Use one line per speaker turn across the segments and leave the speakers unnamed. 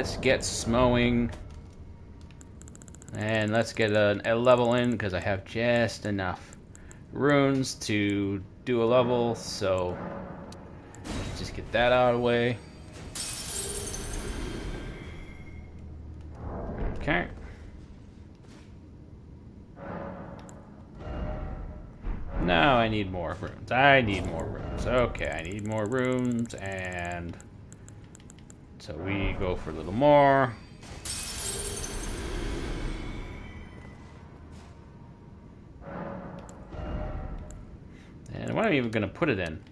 Let's get SMOUGHing. And let's get a level in, because I have just enough runes to do a level, so let's just get that out of the way. Okay. Now I need more runes. I need more runes. Okay, I need more runes, and so we go for a little more. And what am I even going to put it in?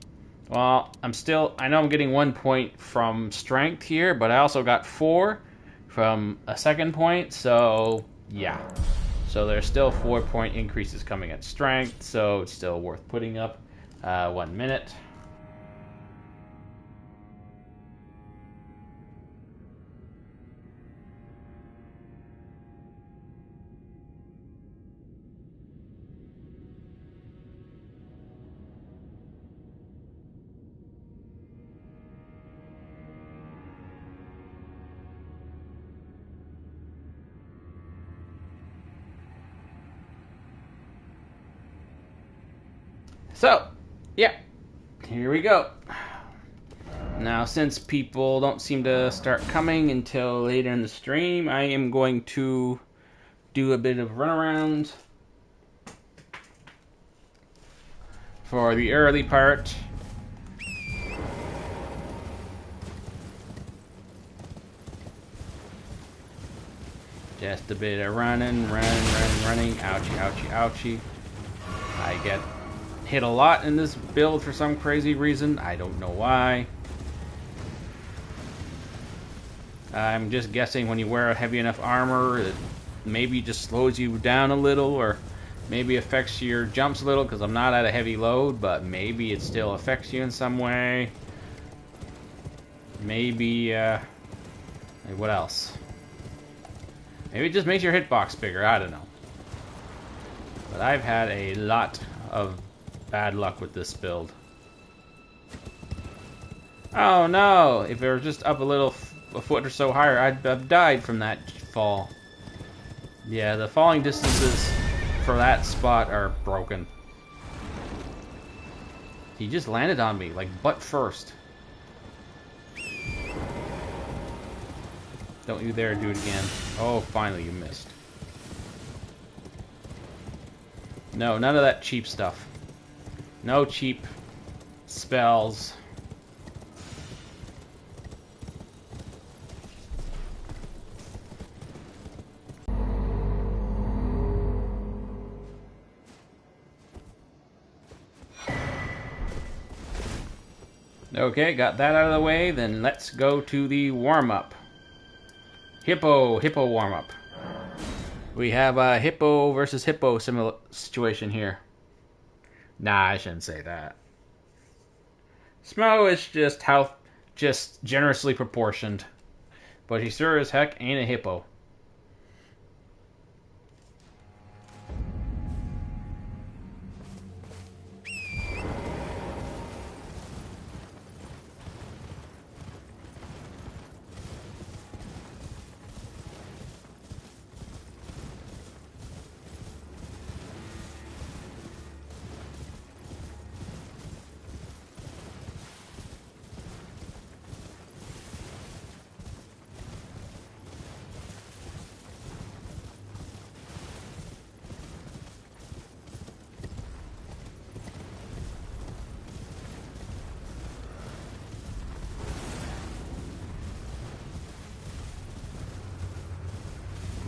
Well, I know I'm getting 1 point from strength here, but I also got 4 from a second point, so yeah. So there's still 4-point increases coming at strength, so it's still worth putting up. 1 minute. So, yeah, here we go. Now, since people don't seem to start coming until later in the stream, I am going to do a bit of runaround for the early part. Just a bit of running. Ouchie, ouchie, ouchie. I get hit a lot in this build for some crazy reason. I don't know why. I'm just guessing when you wear a heavy enough armor, it maybe just slows you down a little, or maybe affects your jumps a little, because I'm not at a heavy load, but maybe it still affects you in some way. Maybe, what else? Maybe it just makes your hitbox bigger, I don't know. But I've had a lot of bad luck with this build. Oh no! If it were just up a foot or so higher, I'd have died from that fall. Yeah, the falling distances for that spot are broken. He just landed on me, like butt first. Don't you dare do it again. Oh, finally you missed. No, none of that cheap stuff. No cheap spells. Okay, got that out of the way, then let's go to the warm-up. Hippo warm-up. We have a hippo versus hippo similar situation here. Nah, I shouldn't say that. SMOUGH is just generously proportioned. But he sure as heck ain't a hippo.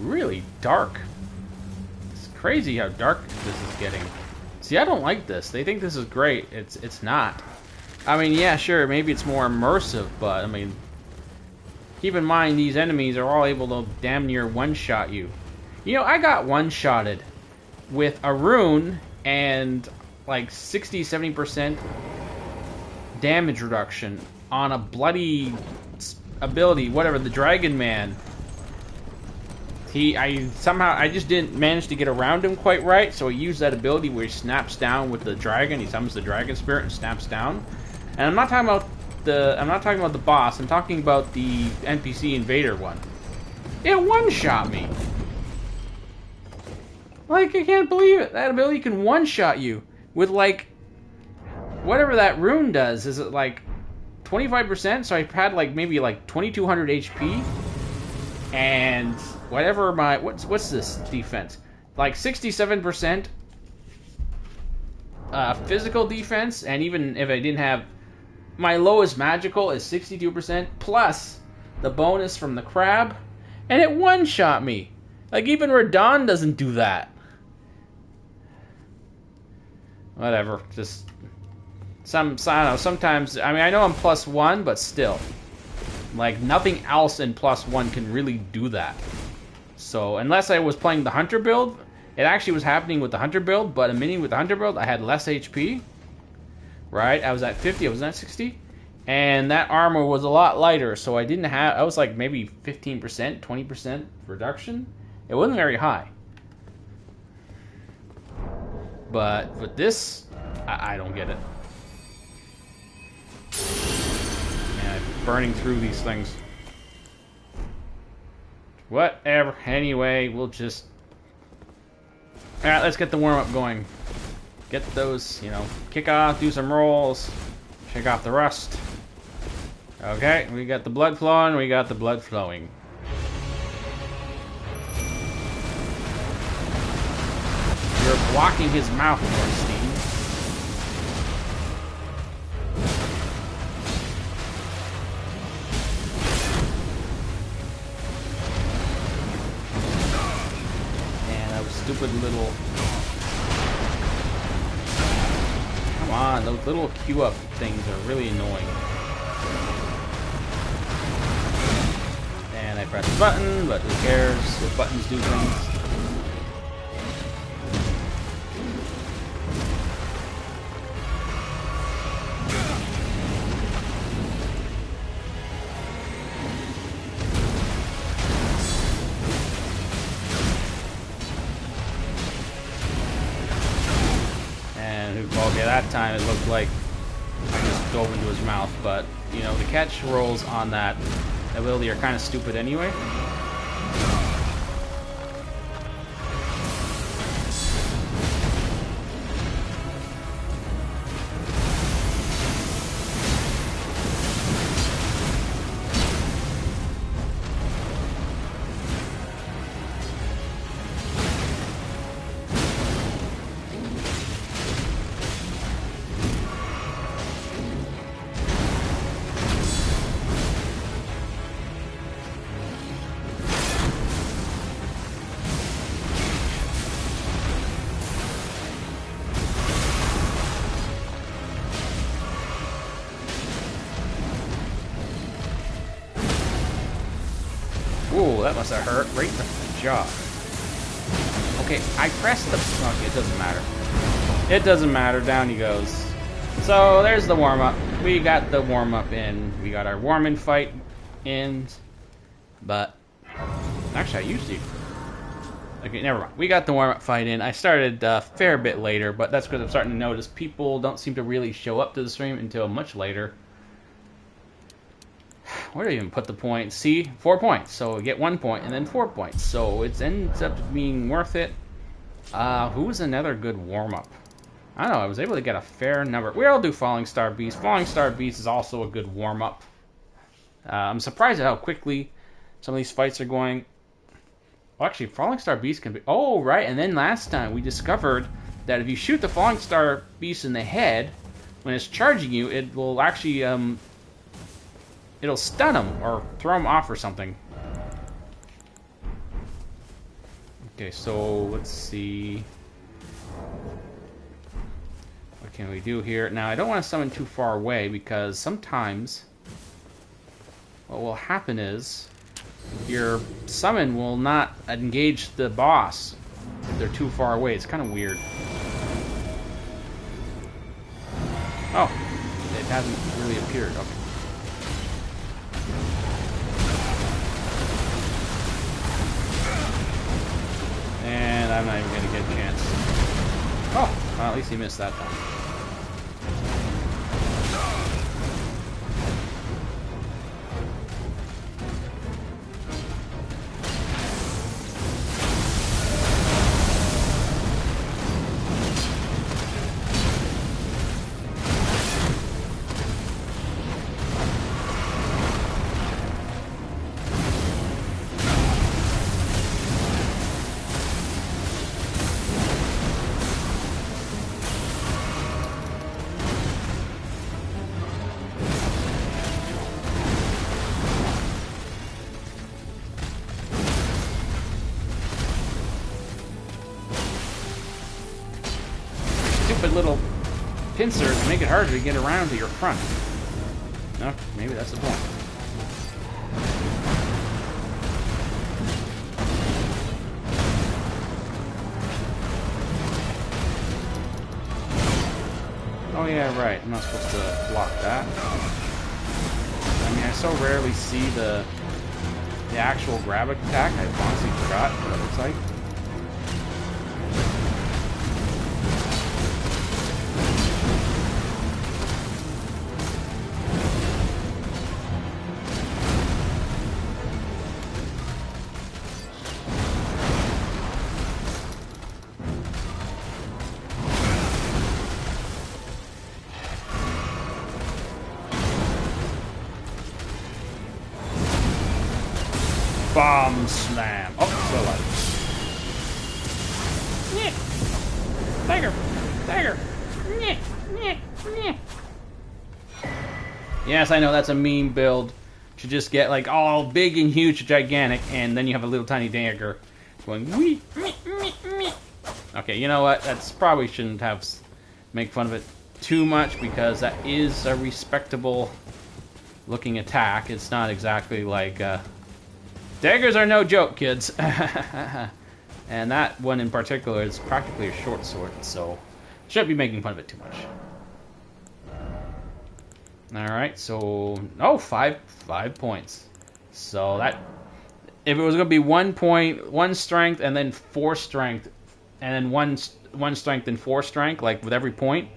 Really dark. It's crazy how dark this is getting. See, I don't like this. They think this is great. It's not. I mean, yeah, sure, maybe it's more immersive, but I mean, keep in mind these enemies are all able to damn near one-shot you. You know, I got one-shotted with a rune and like 60-70% damage reduction on a bloody ability, whatever, the Dragon Man. I just didn't manage to get around him quite right, so he used that ability where he snaps down with the dragon. He summons the dragon spirit and snaps down. And I'm not talking about the boss. I'm talking about the NPC invader one. It one-shot me. Like, I can't believe it. That ability can one-shot you with, like, whatever that rune does. Is it, like, 25%? So I had, like, maybe, like, 2200 HP. And whatever my... What's this defense? Like, 67% physical defense. And even if I didn't have... My lowest magical is 62%. Plus the bonus from the crab. And it one-shot me. Like, even Radon doesn't do that. Whatever. Just... I don't know, sometimes... I mean, I know I'm +1, but still. Like, nothing else in +1 can really do that. So, unless I was playing the Hunter build, it actually was happening with the Hunter build, but a mini with the Hunter build, I had less HP. Right? I was at 50, I was at 60. And that armor was a lot lighter, so I didn't have... I was like maybe 15%, 20% reduction. It wasn't very high. But with this, I don't get it. Man, I'm burning through these things. Whatever. Anyway, we'll just... Alright, let's get the warm-up going. Get those, you know, kick off, do some rolls, shake off the rust. Okay, we got the blood flowing, we got the blood flowing. You're blocking his mouth, ORNSTEIN. And those stupid little... Come on, those little queue-up things are really annoying. And I press the button, but who cares? The buttons do things. Okay, that time it looked like I just dove into his mouth, but, you know, the catch rolls on that ability are kind of stupid anyway. Ooh, that must have hurt right in the jaw. Okay, I pressed the... Okay, it doesn't matter. It doesn't matter. Down he goes. So, there's the warm-up. We got the warm-up in. We got our warm-in fight in. But... Actually, I usually... Okay, never mind. We got the warm-up fight in. I started a fair bit later, but that's because I'm starting to notice people don't seem to really show up to the stream until much later. Where do I even put the points? See, 4 points. So we get 1 point and then 4 points. So it ends up being worth it. Who was another good warm-up? I don't know. I was able to get a fair number. We'll do Falling Star Beast. Falling Star Beast is also a good warm-up. I'm surprised at how quickly some of these fights are going. Well, actually, Falling Star Beast can be... Oh, right. And then last time we discovered that if you shoot the Falling Star Beast in the head, when it's charging you, it will actually... It'll stun him or throw him off or something. Okay, so let's see. What can we do here? Now, I don't want to summon too far away because sometimes what will happen is your summon will not engage the boss if they're too far away. It's kind of weird. Oh, it hasn't really appeared. Okay. And I'm not even going to get a chance. Oh, well, at least he missed that time. stupid little pincers make it harder to get around to your front. No, maybe that's the point. Oh yeah, right. I'm not supposed to block that. I mean, I so rarely see the actual grab attack. I honestly forgot what it looks like. Bomb slam. Oh, still alive. Dagger. Dagger. Yes, I know that's a meme build. To just get like all big and huge, gigantic, and then you have a little tiny dagger going wee. Okay, you know what? That's probably shouldn't have make fun of it too much because that is a respectable looking attack. It's not exactly like. Daggers are no joke, kids. And that one in particular is practically a short sword, so shouldn't be making fun of it too much. Alright, so... Oh, five points. So that... If it was going to be 1 point, 1 strength, and then 4 strength, and then one strength and 4 strength, like with every point,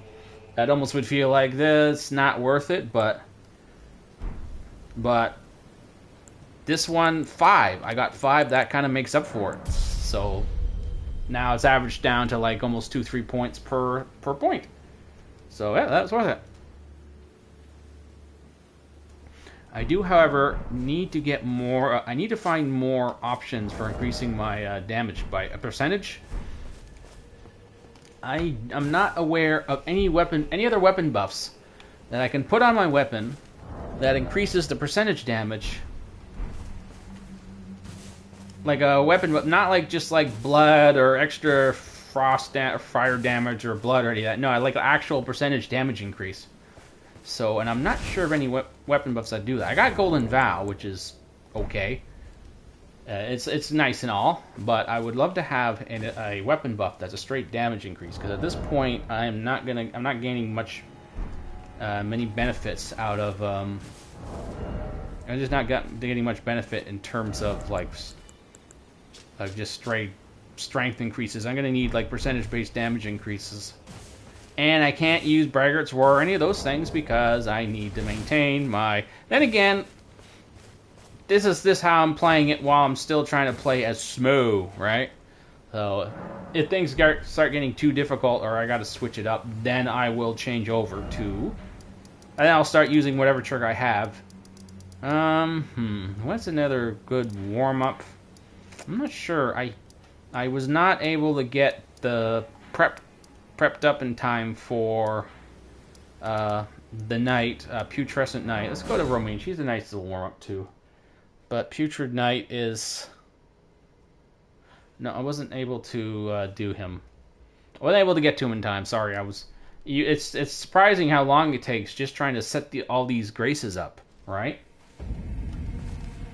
that almost would feel like this, not worth it, but... This one, 5. I got 5. That kind of makes up for it. So now it's averaged down to like almost 2-3 points per point. So yeah, that's worth it. I do, however, need to get more. I need to find more options for increasing my damage by a percentage. I'm not aware of any other weapon buffs that I can put on my weapon that increases the percentage damage. Like a weapon, not like just like blood or extra fire damage or blood or any of that. No, I like actual percentage damage increase. So, and I'm not sure of any weapon buffs that do that. I got Golden Vow, which is okay. It's nice and all, but I would love to have a weapon buff that's a straight damage increase. Because at this point, I'm not gaining many benefits out of. I'm just not getting much benefit in terms of like. Just straight strength increases. I'm going to need like percentage-based damage increases. And I can't use Braggart's Roar or any of those things because I need to maintain my... Then again, this is how I'm playing it while I'm still trying to play as SMOUGH, right? So if things start getting too difficult or I got to switch it up, then I will change over to... And then I'll start using whatever trick I have. What's another good warm-up? I'm not sure. I was not able to get the prepped up in time for the night, Putrescent Knight. Let's go to Romine. She's a nice little warm up too. But Putrid Knight is... No, I wasn't able to do him. I wasn't able to get to him in time. Sorry, it's surprising how long it takes just trying to set all these graces up, right?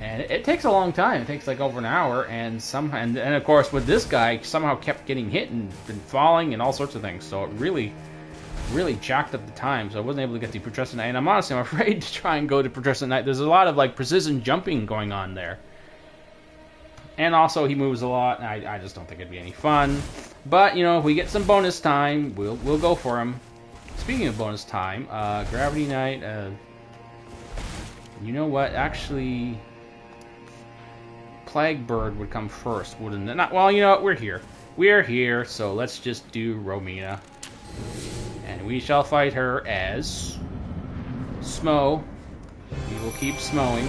And it takes a long time. It takes like over an hour, and of course with this guy somehow kept getting hit and falling and all sorts of things. So it really jacked up the time. So I wasn't able to get to Putrescent Knight, and I'm afraid to try and go to Putrescent Knight. There's a lot of like precision jumping going on there, and also he moves a lot. And I just don't think it'd be any fun. But you know, if we get some bonus time, we'll go for him. Speaking of bonus time, Gravity Knight. You know what? Actually. Plague Bird would come first, wouldn't it? Not, well, you know what? We're here. We're here, so let's just do Romina. And we shall fight her as... SMOUGH. We will keep SMOUGHing.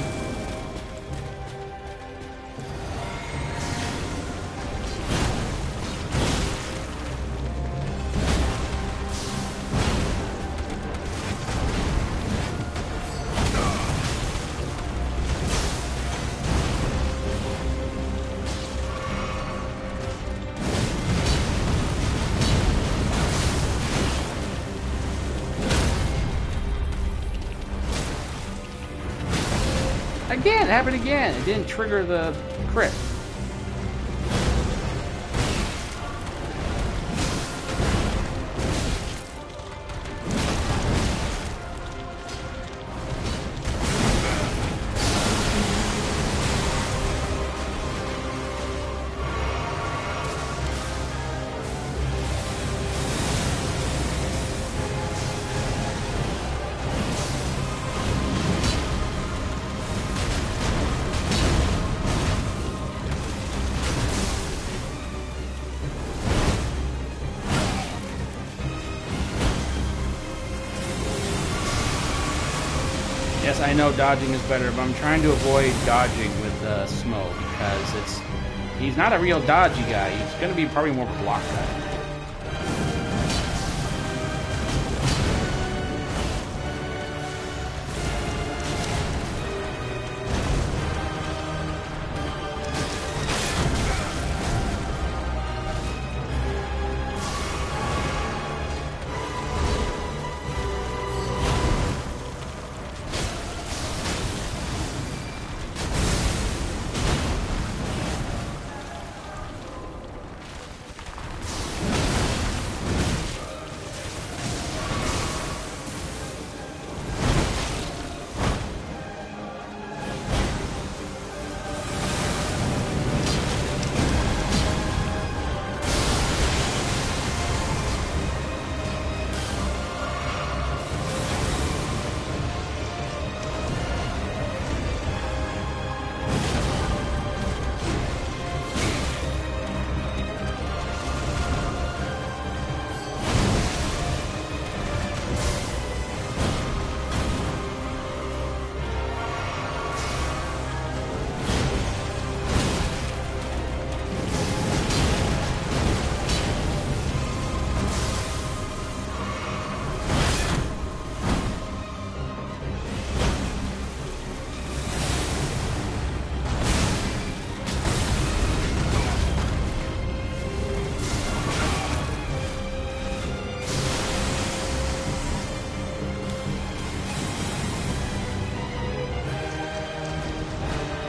Again, it happened again. It didn't trigger the crit. Yes, I know dodging is better, but I'm trying to avoid dodging with SMOUGH because he's not a real dodgy guy. He's going to be probably more block guy.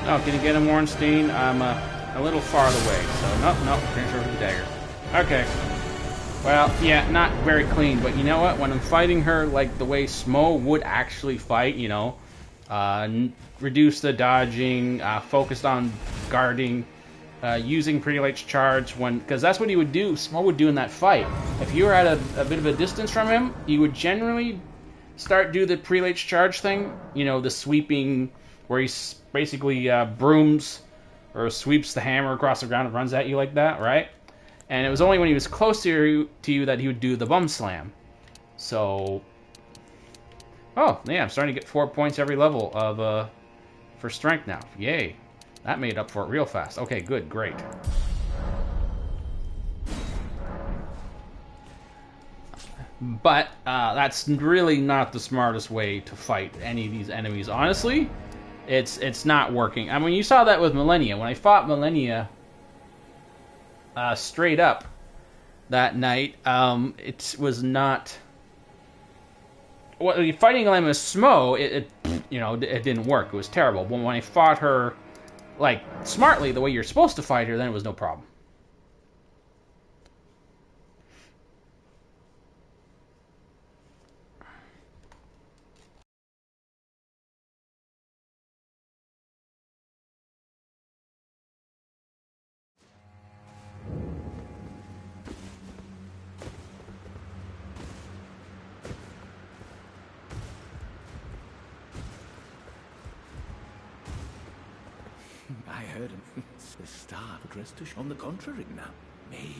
Oh, can you get him, ORNSTEIN? I'm a little far away, so nope, finish her with the dagger. Okay. Well, yeah, not very clean, but you know what? When I'm fighting her like the way SMOUGH would actually fight, you know, reduce the dodging, focused on guarding, using Prelate's charge when, because that's what he would do. SMOUGH would do in that fight. If you were at a bit of a distance from him, he would generally do the Prelate's charge thing. You know, the sweeping, where he basically brooms or sweeps the hammer across the ground and runs at you like that, right? And it was only when he was close to you that he would do the bum slam. So, oh yeah, I'm starting to get 4 points every level of for strength now. Yay, that made up for it real fast. Okay, good, great. But that's really not the smartest way to fight any of these enemies. Honestly, it's not working. I mean, you saw that with Millennia. When I fought Millennia straight up that night, it was not. Well, fighting them as SMOUGH, it didn't work. It was terrible. But when I fought her like smartly, the way you're supposed to fight her, then it was no problem.
I heard him. The star dressed to on the contrary now. Me.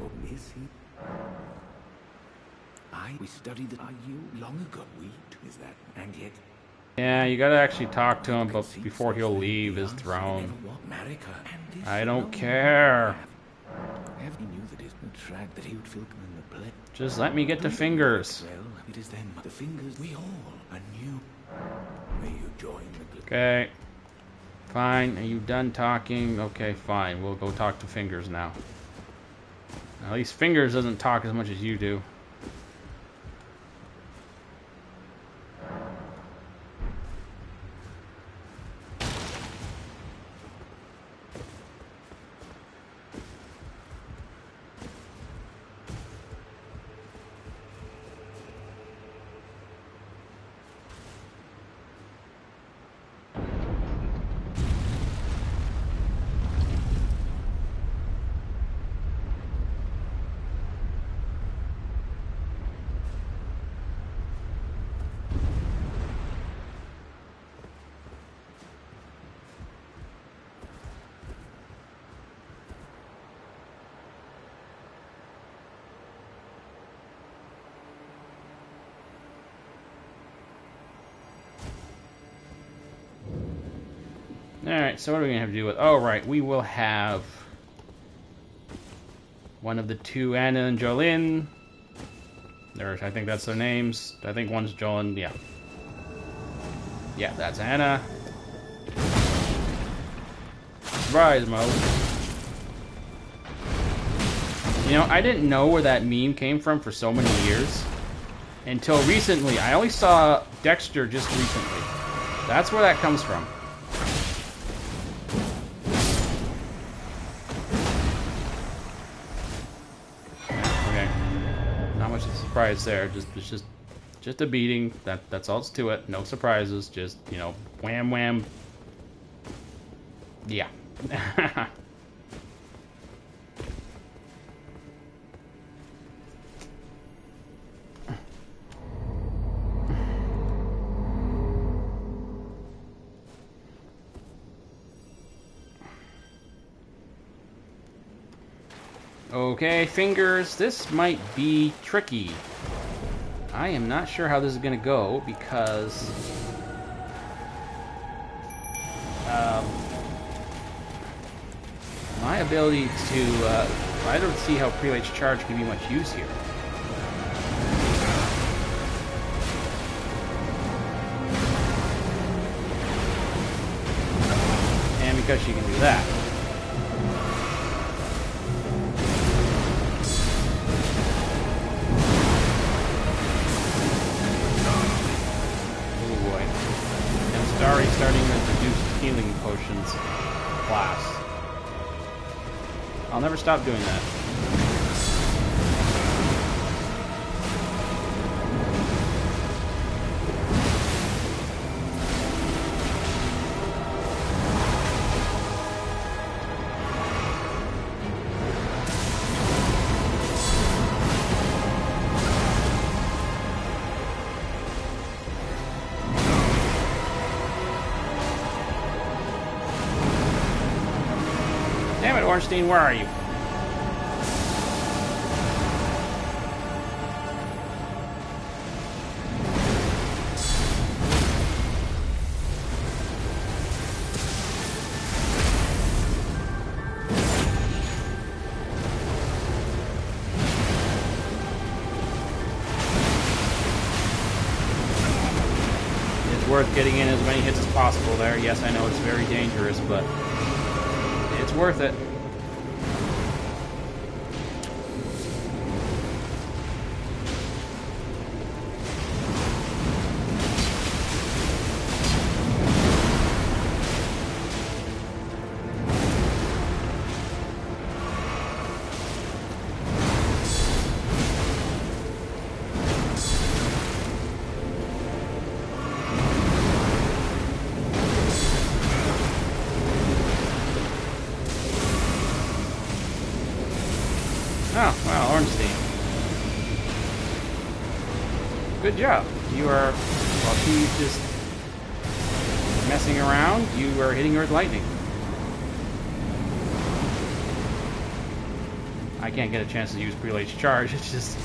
Oh, is he? We studied the IU long ago. Is that? And yet.
Yeah, you gotta actually talk to him before he'll leave his throne. I don't care.
He knew that his track that he would feel in the play.
Just let me get the fingers.
Well, it is then the fingers we all are new. May you join the
Okay. Fine. Are you done talking? Okay, fine. We'll go talk to Fingers now. At least Fingers doesn't talk as much as you do. Alright, so what are we going to have to do with... Oh, right, we will have one of the two, Anna and Jolene. I think that's their names. I think one's Jolene, yeah. Yeah, that's Anna. Surprise mode. You know, I didn't know where that meme came from for so many years. Until recently. I only saw Dexter just recently. That's where that comes from. Okay. Not much of a surprise there. It's just a beating. That's all to it. No surprises. Just, you know, wham wham. Yeah. Okay, fingers, this might be tricky. I am not sure how this is going to go because my ability to, I don't see how Prelate's Charge can be much use here. And because she can do that. Already starting with reduced healing potions class. I'll never stop doing that. Damn it, Ornstein, where are you? It's worth getting in as many hits as possible there. Yes, I know it's very dangerous, but it's worth it. Oh, wow, Ornstein. Good job. You are, while she's just messing around, you are hitting her with lightning. I can't get a chance to use Prelate's Charge, it's just...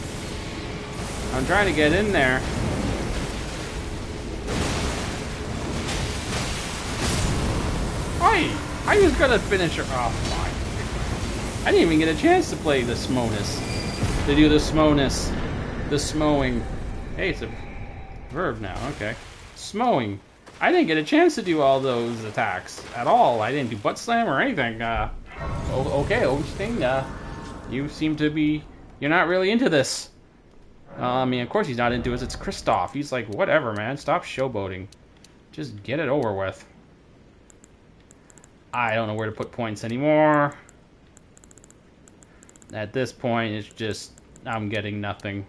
I'm trying to get in there. Oi! I was gonna finish her off. Fine. I didn't even get a chance to play the SMOUGH-ness. To do the SMOUGH-ness. The SMOUghing. Hey, it's a verb now, okay. SMOUghing. I didn't get a chance to do all those attacks at all. I didn't do butt slam or anything. Okay, Ornstein, you seem to be... You're not really into this. I mean, of course he's not into it. It's Kristoff. He's like, whatever, man. Stop showboating. Just get it over with. I don't know where to put points anymore. At this point, it's just, I'm getting nothing.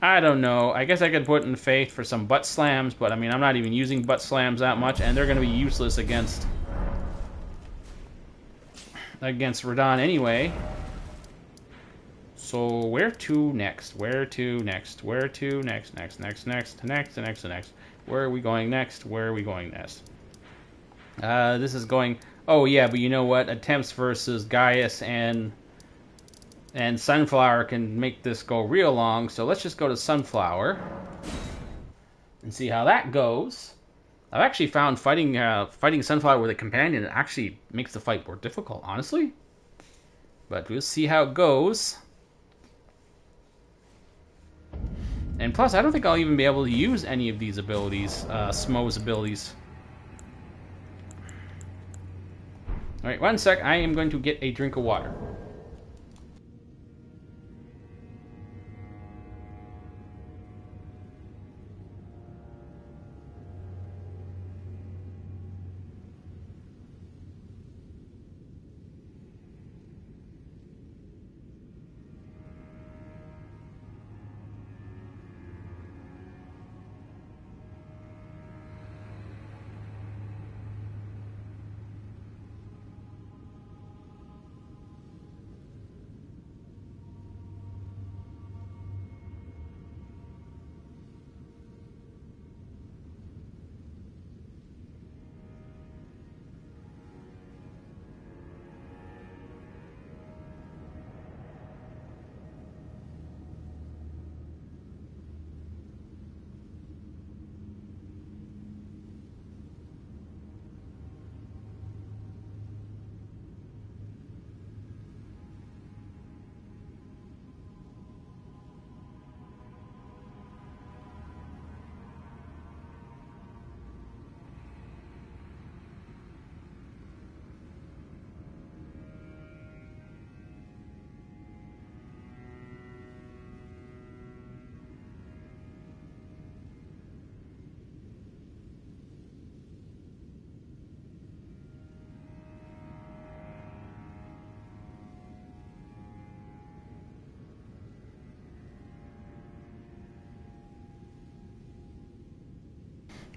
I don't know. I guess I could put in Faith for some butt slams, but I mean, I'm not even using butt slams that much, and they're going to be useless against Radahn anyway. So, where to next? Where to next? Where to next? Next. Where are we going next? Where are we going next? This is going... Oh, yeah, but you know what? Attempts versus Gaius and Sunflower can make this go real long, so let's just go to Sunflower and see how that goes. I've actually found fighting Sunflower with a companion actually makes the fight more difficult, honestly. But we'll see how it goes. And plus, I don't think I'll even be able to use any of these abilities, SMOUGH's abilities. Alright, 1 sec. I am going to get a drink of water.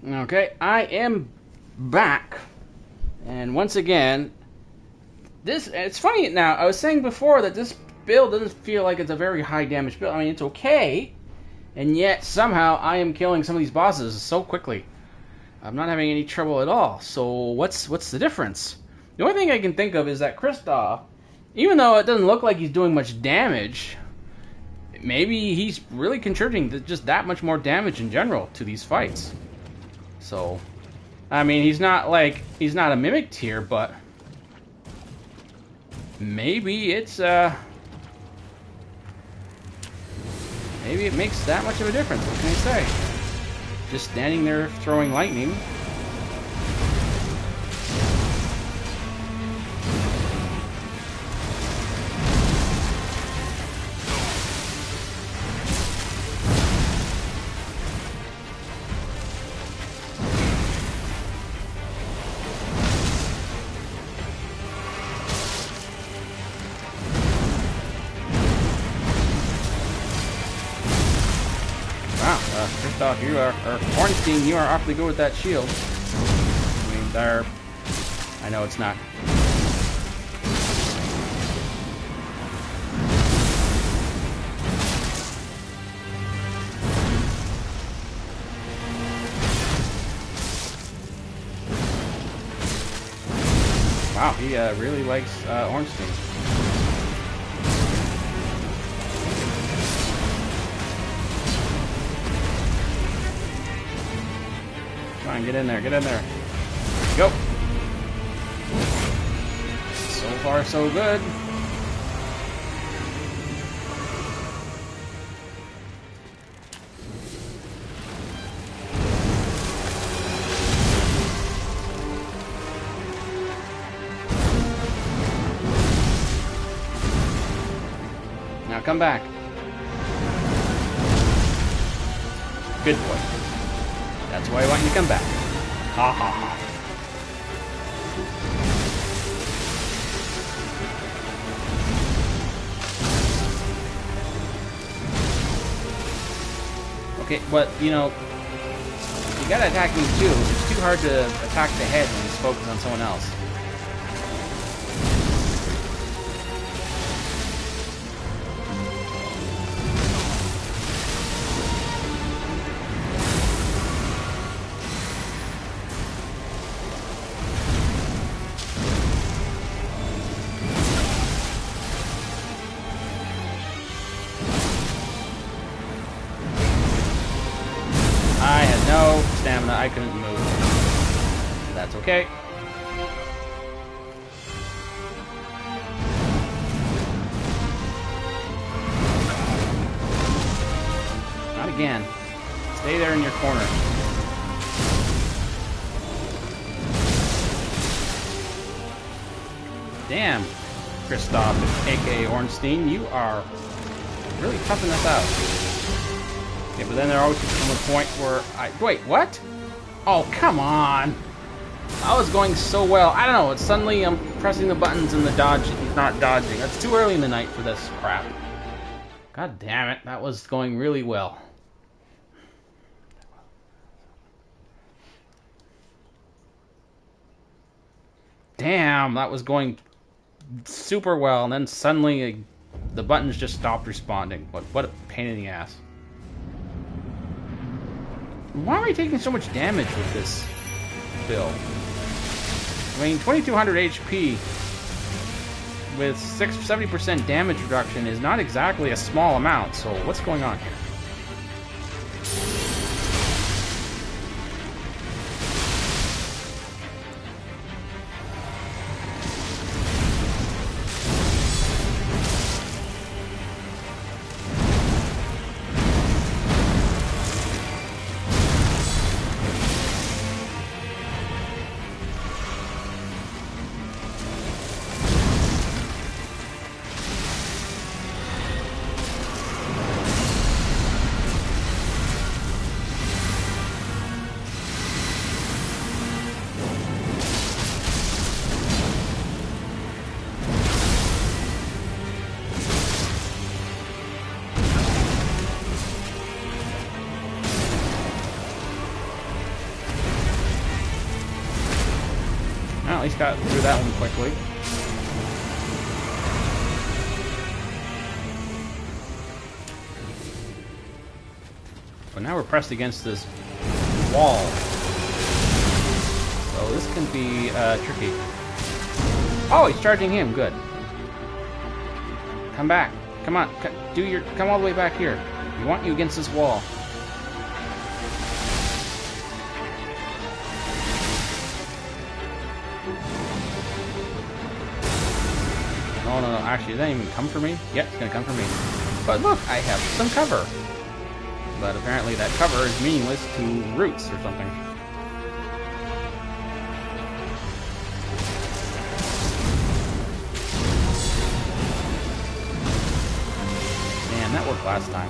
Okay, I am back. And once again, it's funny now, I was saying before that this build doesn't feel like it's a very high damage build. I mean, it's okay, and yet somehow I am killing some of these bosses so quickly. I'm not having any trouble at all. So what's the difference? The only thing I can think of is that Kristoff, even though it doesn't look like he's doing much damage, maybe he's really contributing to just that much more damage in general to these fights. So, I mean, he's not a mimic tier, but maybe it's maybe it makes that much of a difference. What can I say? Just standing there throwing lightning. Kristoff, you are, or ORNSTEIN, you are awfully good with that shield. I mean, there. I know it's not. Wow, he really likes ORNSTEIN. Come on, get in there, get in there. Go! So far, so good. Now come back. Good boy. That's why I want you to come back. Ha ha ha. Okay, but, you know, you gotta attack me too. It's too hard to attack the head when he's focused on someone else. I had no stamina, I couldn't move. That's okay. Not again. Stay there in your corner. Damn, Kristoff, aka Ornstein, you are really toughing us out. Okay, but then there always comes a point where wait, what? Oh, come on! I was going so well. I don't know, it's suddenly I'm pressing the buttons and the dodge is not dodging. That's too early in the night for this crap. God damn it, that was going really well. Damn, that was going super well, and then suddenly the buttons just stopped responding. What a pain in the ass. Why are we taking so much damage with this build? I mean, 2200 HP with 70% damage reduction is not exactly a small amount, so what's going on here? Well, at least got through that one quickly. But now we're pressed against this wall. So this can be tricky. Oh, he's charging him. Good. Come back. Come on. Come all the way back here. We want you against this wall. Oh, no, actually, it didn't even come for me. Yeah, it's gonna come for me. But look, I have some cover. But apparently that cover is meaningless to roots or something. Man, that worked last time.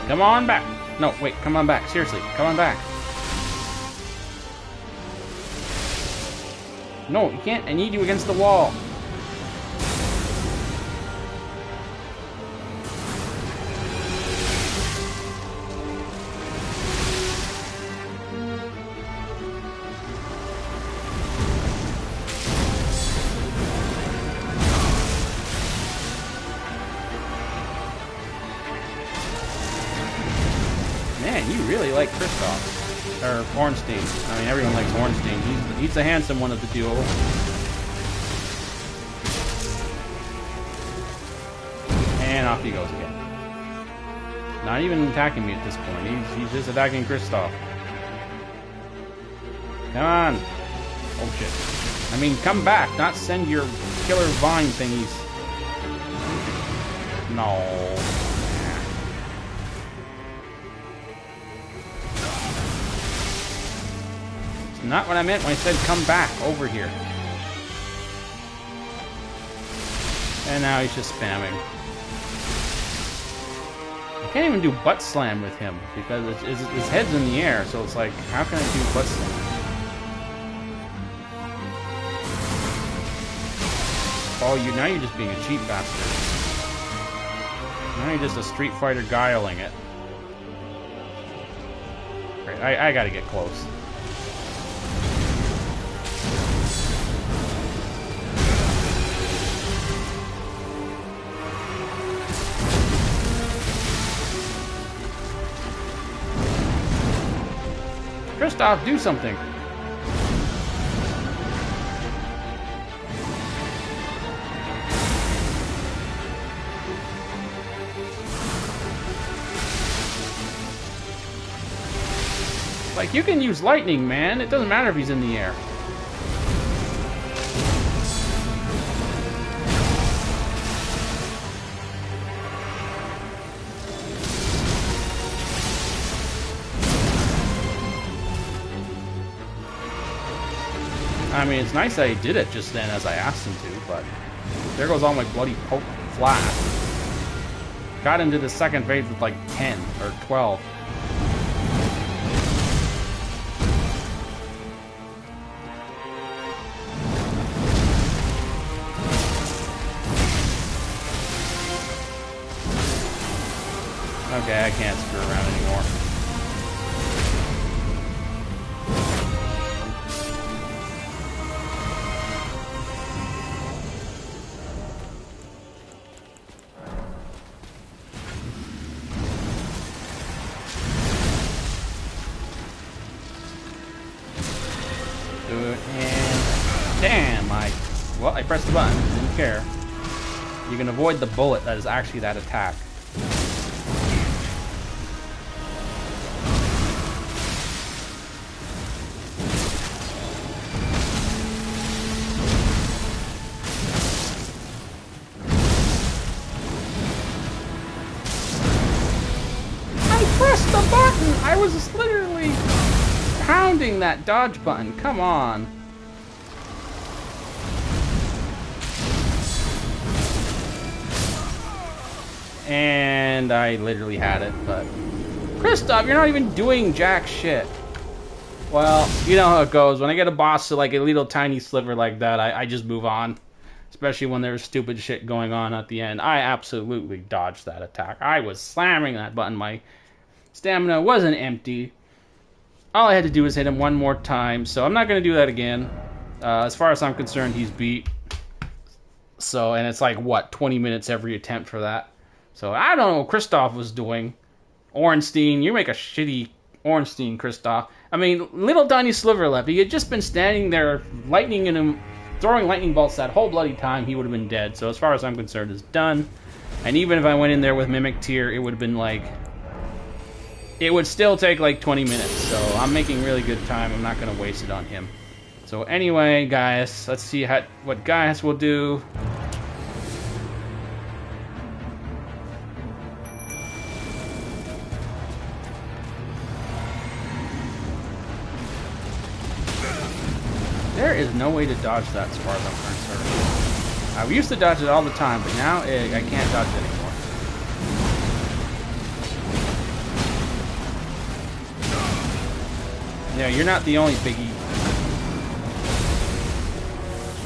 Come on back. No, wait, come on back. Seriously, come on back. No, you can't. I need you against the wall. Man, you really like Kristoff. Or Ornstein. I mean, everyone likes Ornstein. He's the handsome one of the duo. And off he goes again. Not even attacking me at this point. He's just attacking Kristoff. Come on. Oh, shit. I mean, come back, not send your killer vine thingies. No. Not what I meant when I said come back over here. And now he's just spamming. I can't even do butt slam with him because his head's in the air, so it's like, how can I do butt slam? Oh, now you're just being a cheap bastard. Now you're just a Street Fighter guiling it. Great, I gotta get close. Kristoff, do something. Like, you can use lightning, man. It doesn't matter if he's in the air. I mean, it's nice that he did it just then as I asked him to, but there goes all my bloody poke flash. Got into the second phase with like 10 or 12. Okay, I can't screw around anymore. And damn, well, I pressed the button, didn't care. You can avoid the bullet that is actually that attack. I pressed the button! I was just literally pounding that dodge button. Come on. And I literally had it, but Kristoff, you're not even doing jack shit. Well, you know how it goes. When I get a boss to like a little tiny sliver like that, I just move on. Especially when there's stupid shit going on at the end. I absolutely dodged that attack. I was slamming that button. My stamina wasn't empty. All I had to do was hit him one more time, so I'm not going to do that again. As far as I'm concerned, he's beat. So, and it's like, what, 20 minutes every attempt for that. So, I don't know what Kristoff was doing. Ornstein, you make a shitty Ornstein, Kristoff. I mean, little tiny sliver left. He had just been standing there, lightning in him, throwing lightning bolts that whole bloody time, he would have been dead. So, as far as I'm concerned, it's done. And even if I went in there with Mimic Tear, it would have been like... It would still take like 20 minutes, so I'm making really good time. I'm not going to waste it on him. So anyway, guys, let's see what Gaius will do. There is no way to dodge that as far as I'm concerned. I used to dodge it all the time, but now I can't dodge it anymore. Yeah, you're not the only biggie.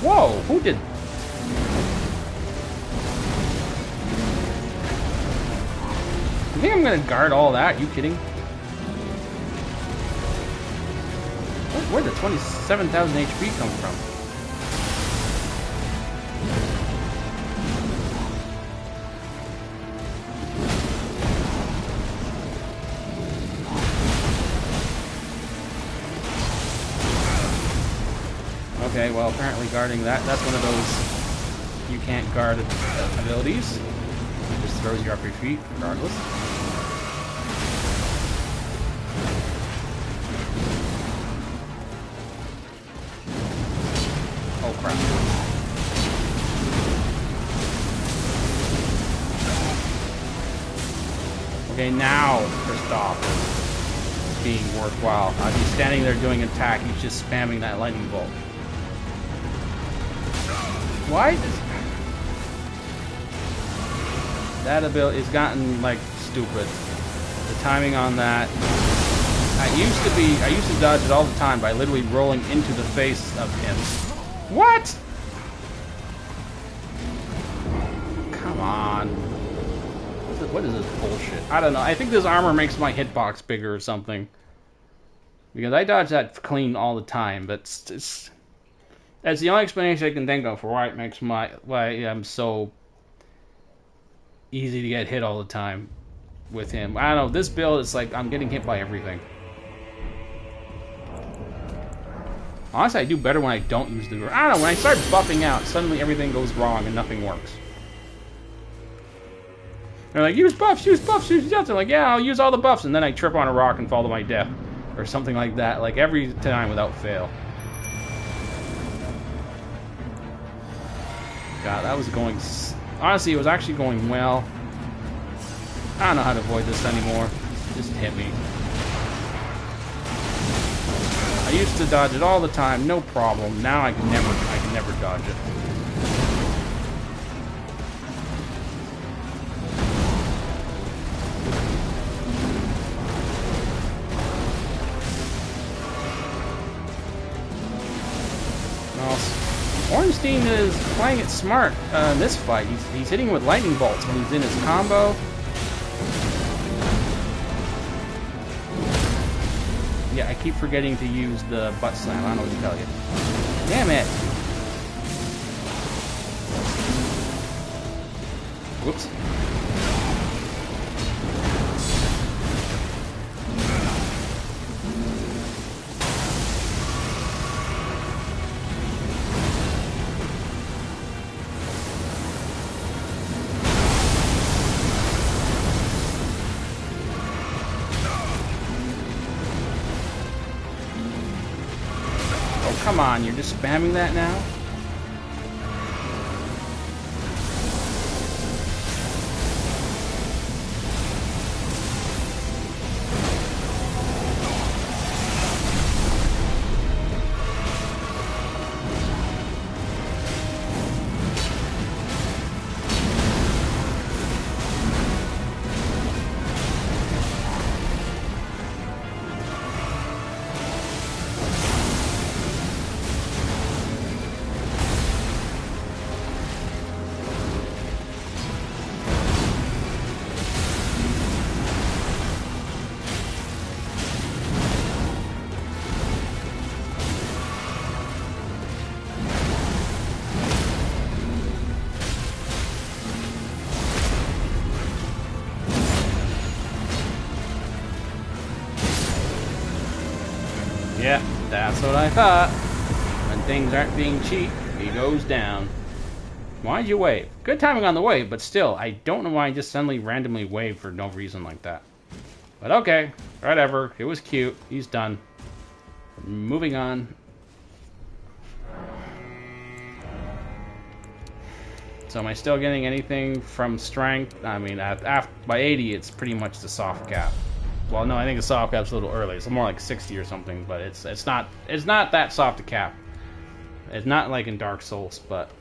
Whoa, who did... You think I'm gonna guard all that? You kidding? Where'd the 27,000 HP come from? Okay, well, apparently guarding that's one of those you can't guard abilities. It just throws you off your feet, regardless. Oh, crap. Okay, now Kristoff is being worthwhile. He's standing there doing an attack, he's just spamming that lightning bolt. Why does that ability has gotten like stupid? The timing on that. I used to dodge it all the time by literally rolling into the face of him. What? Come on. What is this bullshit? I don't know. I think this armor makes my hitbox bigger or something. Because I dodge that clean all the time, but that's the only explanation I can think of for why it makes why I'm so easy to get hit all the time with him. I don't know, this build is like I'm getting hit by everything. Honestly, I do better when I don't use the... I don't know, when I start buffing out, suddenly everything goes wrong and nothing works. They're like, use buffs, use buffs, use buffs. I'm like, yeah, I'll use all the buffs. And then I trip on a rock and fall to my death. Or something like that. Like, every time without fail. God, that was going... Honestly, it was actually going well. I don't know how to avoid this anymore. Just hit me. I used to dodge it all the time, no problem. Now I can never dodge it. Well, Ornstein is playing it smart in this fight. He's hitting with lightning bolts when he's in his combo. Yeah, I keep forgetting to use the butt slam. I don't know what to tell you. Damn it! Whoops. Come on, you're just spamming that now? Yeah, that's what I thought. When things aren't being cheap, he goes down. Why'd you wave? Good timing on the wave, but still, I don't know why I just suddenly randomly waved for no reason like that. But okay, whatever. It was cute. He's done. Moving on. So am I still getting anything from strength? I mean, by 80, it's pretty much the soft cap. Well, no, I think the soft cap's a little early. It's more like 60 or something, but it's not that soft a cap. It's not like in Dark Souls, but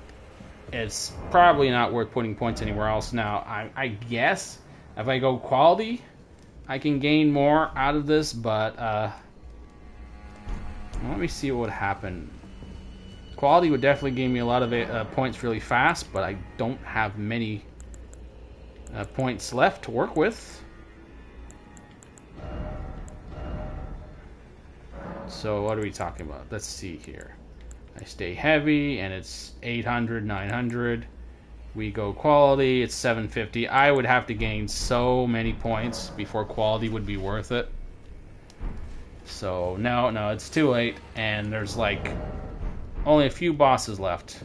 it's probably not worth putting points anywhere else. Now, I guess if I go quality, I can gain more out of this, but let me see what would happen. Quality would definitely give me a lot of points really fast, but I don't have many points left to work with. So what are we talking about? Let's see here. I stay heavy, and it's 800, 900. We go quality, it's 750. I would have to gain so many points before quality would be worth it. So, no, it's too late, and there's like only a few bosses left.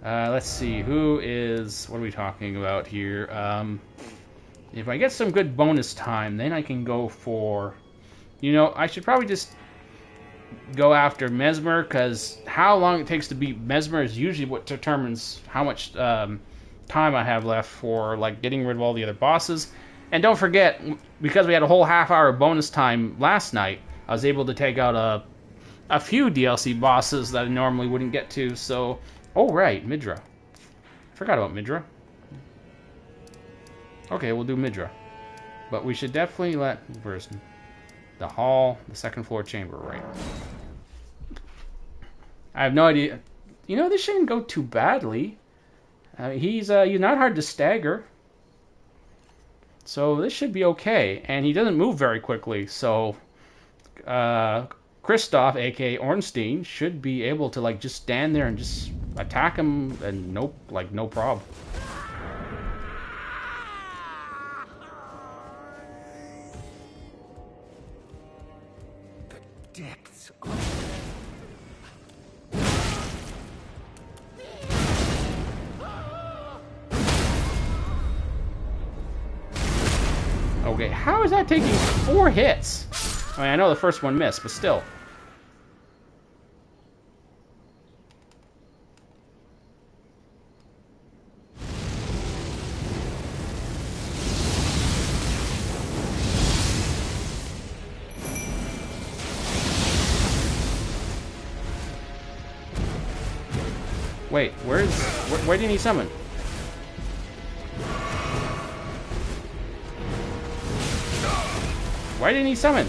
Let's see, what are we talking about here? If I get some good bonus time, then I can go for, I should probably just go after Mesmer, because how long it takes to beat Mesmer is usually what determines how much time I have left for like getting rid of all the other bosses. And don't forget, because we had a whole half-hour bonus time last night, I was able to take out a few DLC bosses that I normally wouldn't get to. So, oh right, Midra. I forgot about Midra. Okay, we'll do Midra, but we should definitely let first. The hall, the second floor chamber, right? I have no idea. This shouldn't go too badly. He's not hard to stagger. So this should be okay. And he doesn't move very quickly. So Kristoff, aka Ornstein, should be able to just stand there and just attack him and no problem. Okay, how is that taking 4 hits? I mean, I know the first one missed, but still. Wait, where didn't he summon? Why didn't he summon?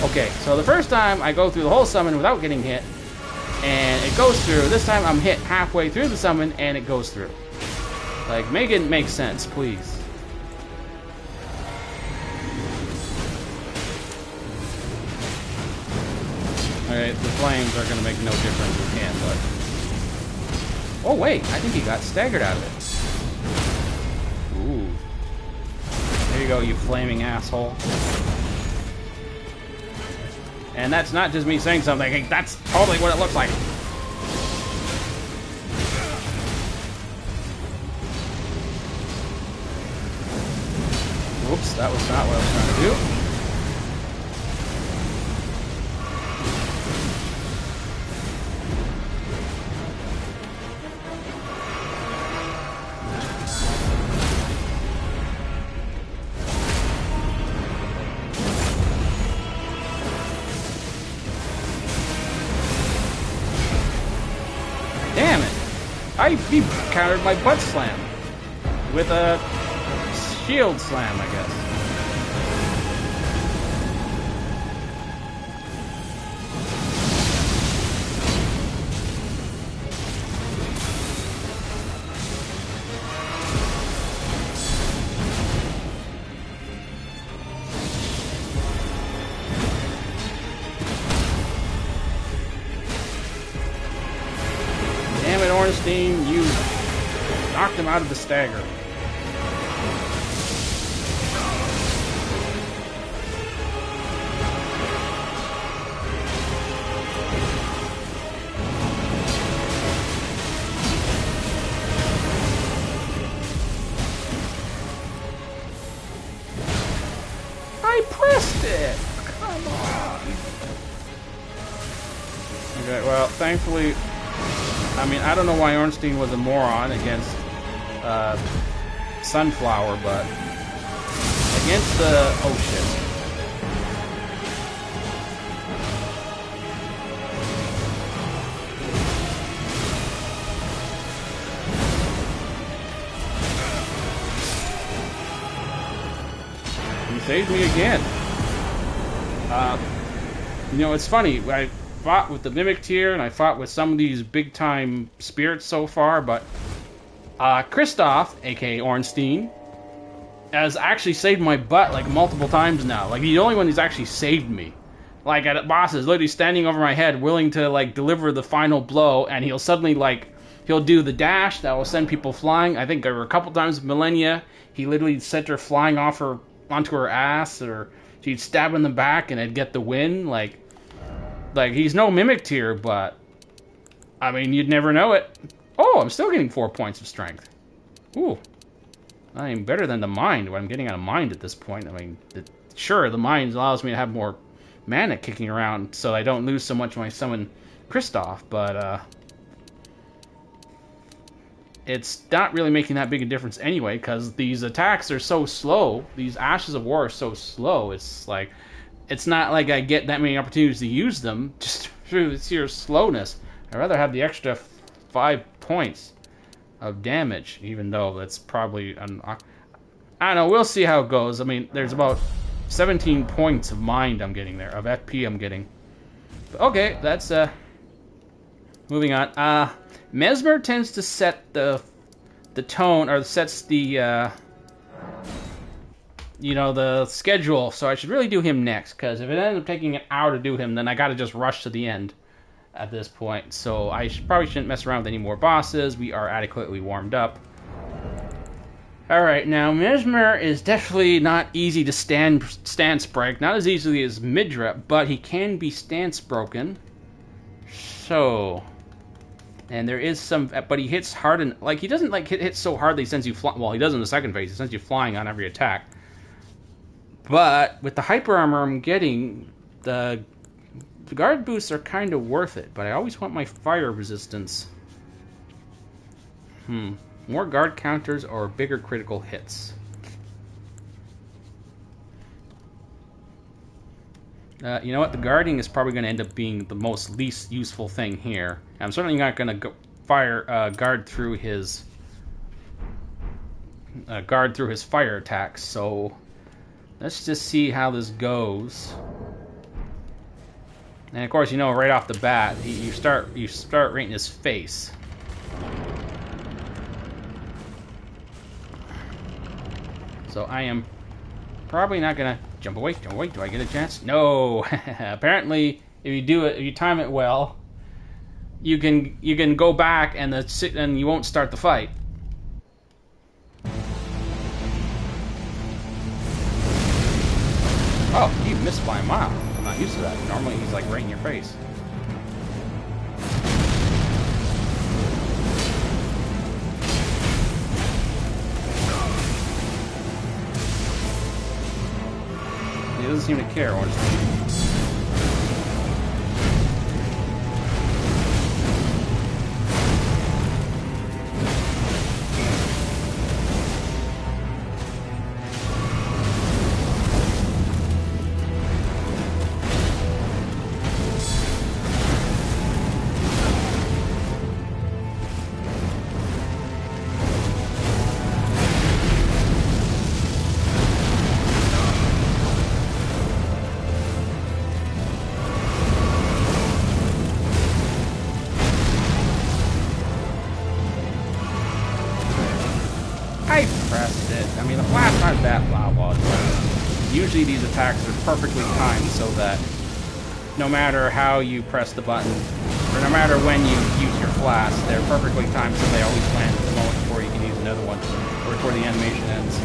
Okay, so the first time I go through the whole summon without getting hit, and it goes through. This time I'm hit halfway through the summon, and it goes through. Like, make it make sense, please. Alright, the flames are going to make no difference with him, but... Oh, wait, I think he got staggered out of it. Ooh. There you go, you flaming asshole. And that's not just me saying something, that's totally what it looks like. Whoops, that was not what I was trying to do. Damn it! He countered my butt slam with a shield slam, I guess. Damn it, Ornstein, you knocked him out of the stagger. I pressed it! Come on! Okay, well, thankfully... I mean, I don't know why Ornstein was a moron against Sunflower, but against the... Oh, shit. He saved me again. You know, it's funny. I fought with the Mimic tier, and I fought with some of these big-time spirits so far, but Kristoff, aka Ornstein, has actually saved my butt like multiple times now. Like, he's the only one who's actually saved me. Like, at bosses, literally standing over my head, willing to like deliver the final blow, and he'll suddenly like he'll do the dash that will send people flying. I think there were a couple times with Millennia, he literally sent her flying off her onto her ass, or she'd stab in the back and it'd get the win. Like he's no Mimic tier, but I mean, you'd never know it. Oh, I'm still getting 4 points of strength. Ooh. I am better than the mind, what I'm getting out of mind at this point. I mean, sure, the mind allows me to have more mana kicking around so I don't lose so much when I summon Kristoff, but it's not really making that big a difference anyway, because these attacks are so slow. These Ashes of War are so slow. It's like, it's not like I get that many opportunities to use them just through sheer slowness. I'd rather have the extra 5 points of damage, even though that's probably... I don't know, we'll see how it goes. I mean, there's about 17 points of mind I'm getting there, of FP I'm getting. But okay, that's... moving on. Mesmer tends to set the tone, or sets the... you know, the schedule, so I should really do him next, because if it ends up taking an hour to do him, then I gotta just rush to the end at this point. So I probably shouldn't mess around with any more bosses. We are adequately warmed up. Alright, now Mesmer is definitely not easy to stance break, not as easily as Midra, but he can be stance broken. So And there is some, but he hits hard and like he doesn't like hit so hard that he sends you flying. Well, he does in the second phase. He sends you flying on every attack. But with the hyper armor I'm getting, the guard boosts are kind of worth it. But I always want my fire resistance. More guard counters or bigger critical hits. You know what? The guarding is probably going to end up being the least useful thing here. I'm certainly not going to guard through his fire attacks. So let's just see how this goes. And of course, you know, right off the bat, you start right in his face. So I am probably not gonna jump away. Jump away. Do I get a chance? No. Apparently, if you time it well, you can go back and you won't start the fight. Oh, he missed by a mile. I'm not used to that. Normally, he's like right in your face. He doesn't seem to care, honestly. I pressed it. I mean, the blast aren't that loud. Usually these attacks are perfectly timed so that no matter how you press the button, or no matter when you use your blast, they're perfectly timed so they always land at the moment before you can use another one, or before the animation ends.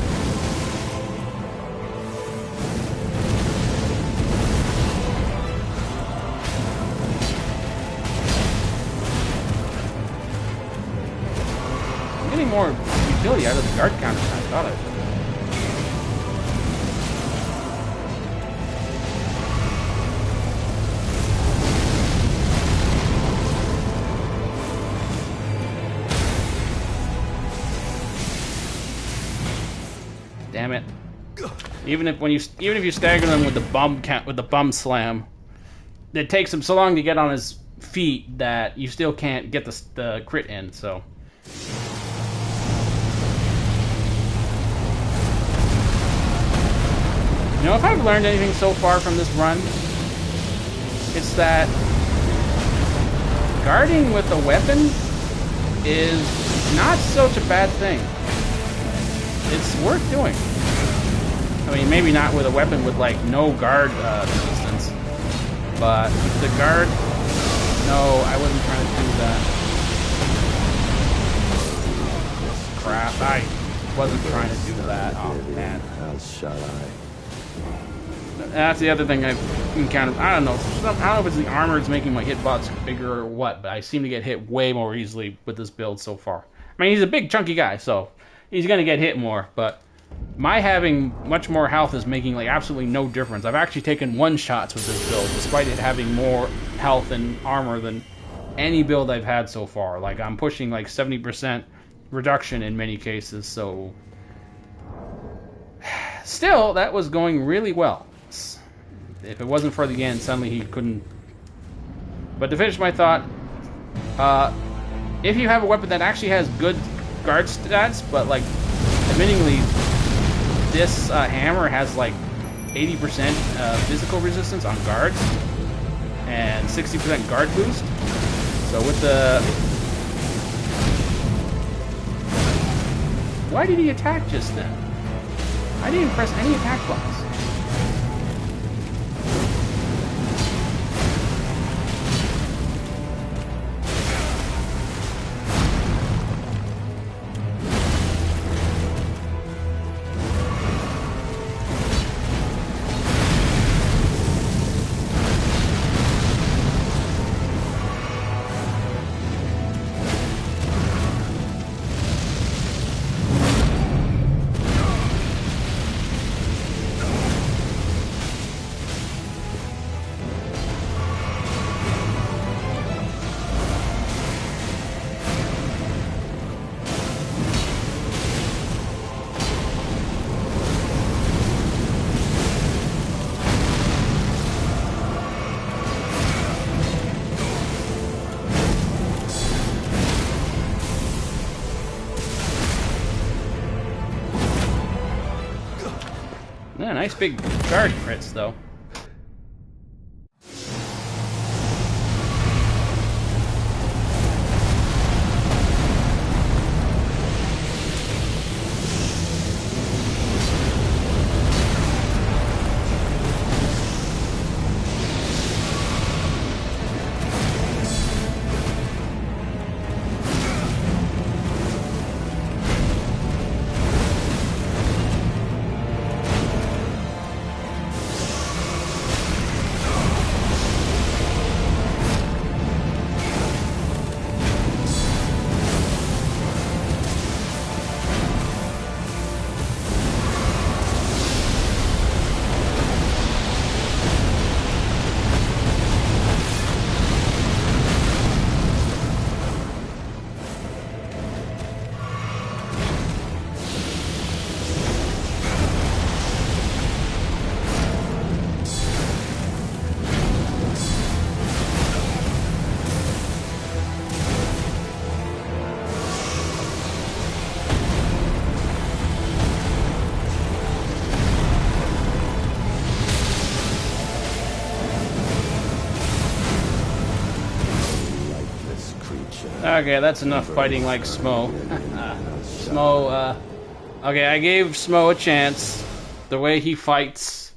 I'm getting more utility out of the guard counters than I thought I would. Damn it! Even if you stagger them with the bum slam, it takes him so long to get on his feet that you still can't get the crit in. So. You know, if I've learned anything so far from this run, it's that guarding with a weapon is not such a bad thing. It's worth doing. I mean, maybe not with a weapon with, like, no guard resistance. But with the guard, no, I wasn't trying to do that. Crap, I wasn't trying to do that. Oh, man.
How shall I?
That's the other thing I've encountered. I don't know. I don't know if it's the armor that's making my hitbox bigger or what, but I seem to get hit way more easily with this build so far. I mean, he's a big, chunky guy, so he's going to get hit more, but my having much more health is making, like, absolutely no difference. I've actually taken one-shots with this build, despite it having more health and armor than any build I've had so far. Like, I'm pushing, like, 70% reduction in many cases, so still, that was going really well. If it wasn't for the end, suddenly he couldn't. But to finish my thought, if you have a weapon that actually has good guard stats, but, like, admittingly, this hammer has, like, 80% physical resistance on guards and 60% guard boost. So with the... Why did he attack just then? I didn't press any attack buttons. Yeah, nice big guard crits, though. Okay, that's enough fighting like SMOUGH. SMOUGH, okay, I gave SMOUGH a chance. The way he fights,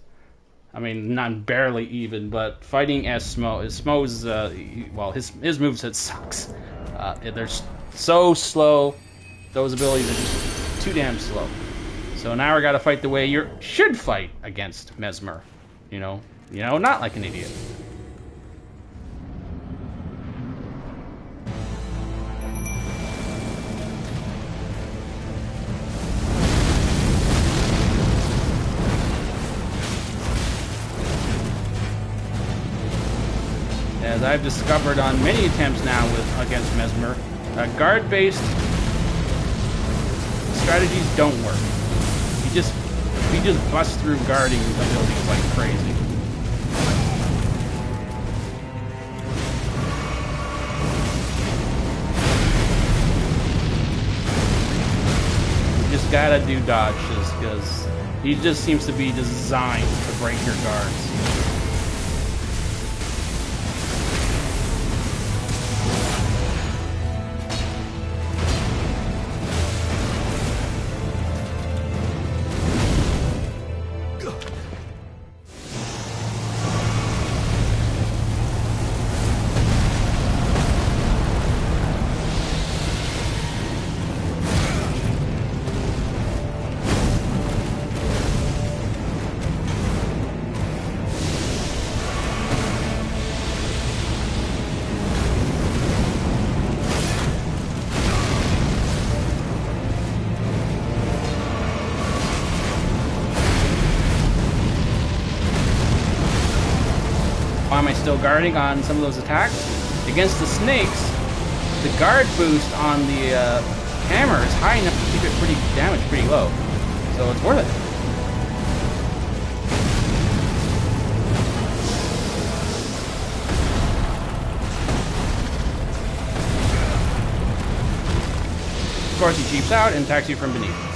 I mean, not barely even, but fighting as SMOUGH's, well, his moveset sucks. They're so slow. Those abilities are just too damn slow. So now we gotta fight the way you should fight against Mesmer. You know, not like an idiot. As I've discovered on many attempts now against Mesmer, guard-based strategies don't work. He just busts through guarding abilities like crazy. You just gotta do dodges because he just seems to be designed to break your guards. Why am I still guarding on some of those attacks? Against the snakes, the guard boost on the hammer is high enough to keep it pretty low. So it's worth it. Of course, he cheaps out and attacks you from beneath.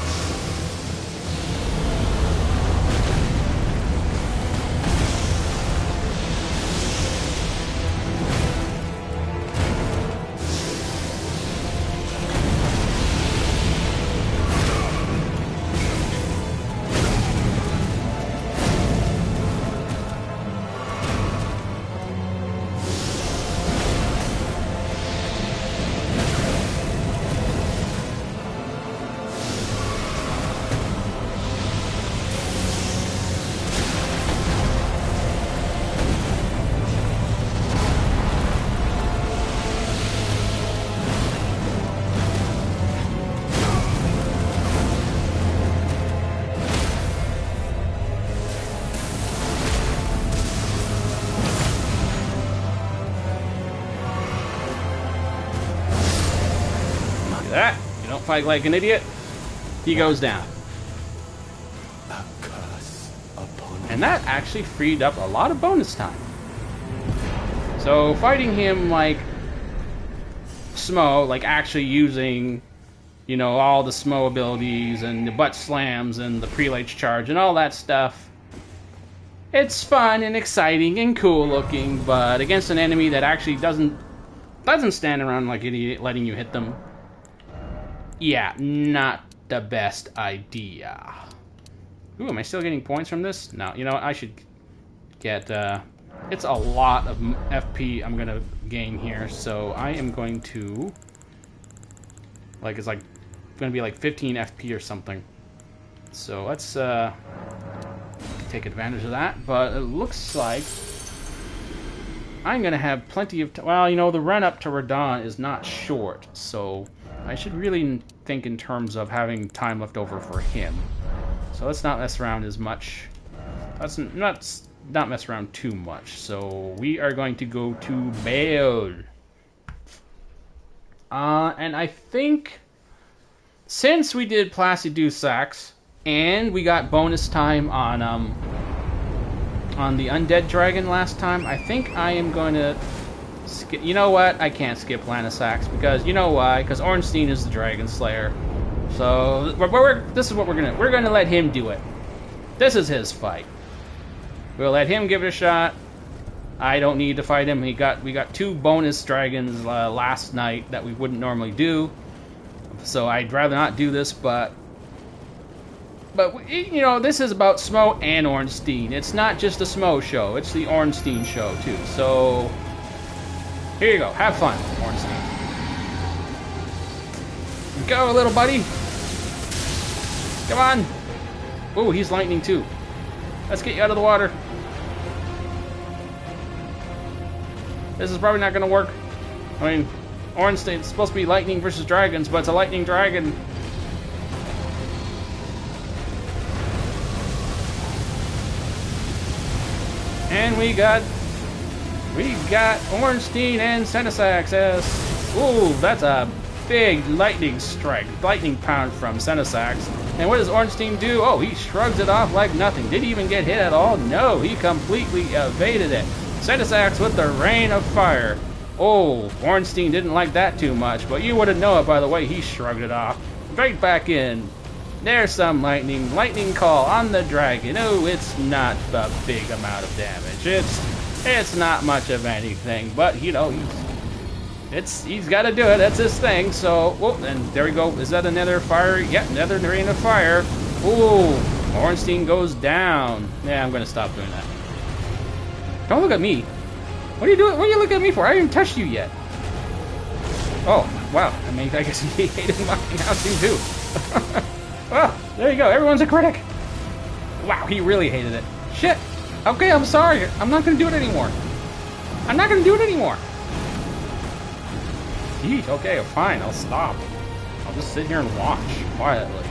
That, you don't fight like an idiot, he goes down.
A curse upon
And that actually freed up a lot of bonus time. So fighting him like SMOUGH, like actually using you know, all the SMOUGH abilities and the butt slams and the prelates charge and all that stuff. It's fun and exciting and cool looking, but against an enemy that actually doesn't stand around like an idiot letting you hit them, yeah, not the best idea. Ooh, am I still getting points from this? No, you know what, I should get, it's a lot of FP I'm gonna gain here, so I am going to, like, it's like, gonna be like 15 FP or something. So let's, take advantage of that, but it looks like I'm gonna have plenty of well, you know, the run up to Radahn is not short, so I should really think in terms of having time left over for him. So let's not mess around as much. Let's not mess around too much. So we are going to go to Baal. And I think since we did Placidusax and we got bonus time on the Undead Dragon last time, I think I am going to skip. You know what? I can't skip Lanisax because you know why? Because Ornstein is the Dragon Slayer. So this is what we're gonna let him do it. This is his fight. We'll let him give it a shot. I don't need to fight him. We got 2 bonus dragons last night that we wouldn't normally do. So I'd rather not do this, but you know, this is about SMOUGH and Ornstein. It's not just a SMOUGH show, it's the Ornstein show too. So here you go, have fun, Ornstein. Go, little buddy. Come on. Ooh, he's lightning too. Let's get you out of the water. This is probably not gonna work. I mean, Ornstein's supposed to be lightning versus dragons, but it's a lightning dragon. And we got Ornstein and Senosax as, ooh, that's a big lightning strike, lightning pound from Senosax. And what does Ornstein do? Oh, he shrugs it off like nothing. Did he even get hit at all? No, he completely evaded it. Senosax with the rain of fire. Oh, Ornstein didn't like that too much, but you wouldn't know it by the way he shrugged it off. Straight back in. There's some lightning call on the dragon. Oh, it's not a big amount of damage. It's not much of anything, but you know, he's got to do it. That's his thing. So, whoop, and there we go. Is that another fire? Yep, another rain of fire. Ooh, Ornstein goes down. Yeah, I'm gonna stop doing that. Don't look at me. What are you doing? What are you looking at me for? I haven't even touched you yet. Oh, wow. I mean, I guess he hated my announcing too. Oh, there you go. Everyone's a critic. Wow, he really hated it. Shit. Okay, I'm sorry. I'm not going to do it anymore. I'm not going to do it anymore. Yeet, okay, fine. I'll stop. I'll just sit here and watch quietly.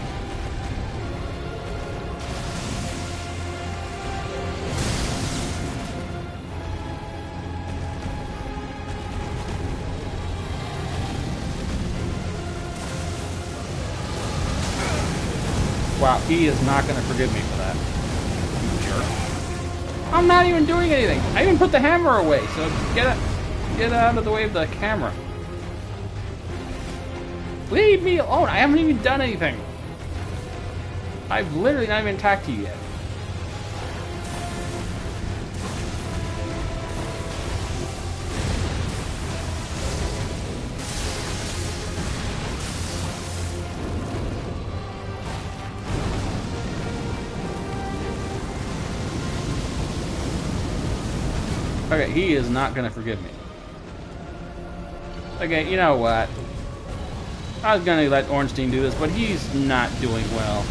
Wow, he is not going to forgive me for that. You jerk. I'm not even doing anything. I even put the hammer away, so get out of the way of the camera. Leave me alone. I haven't even done anything. I've literally not even attacked you yet. Okay, he is not gonna forgive me. Okay, you know what? I was gonna let Ornstein do this, but he's not doing well.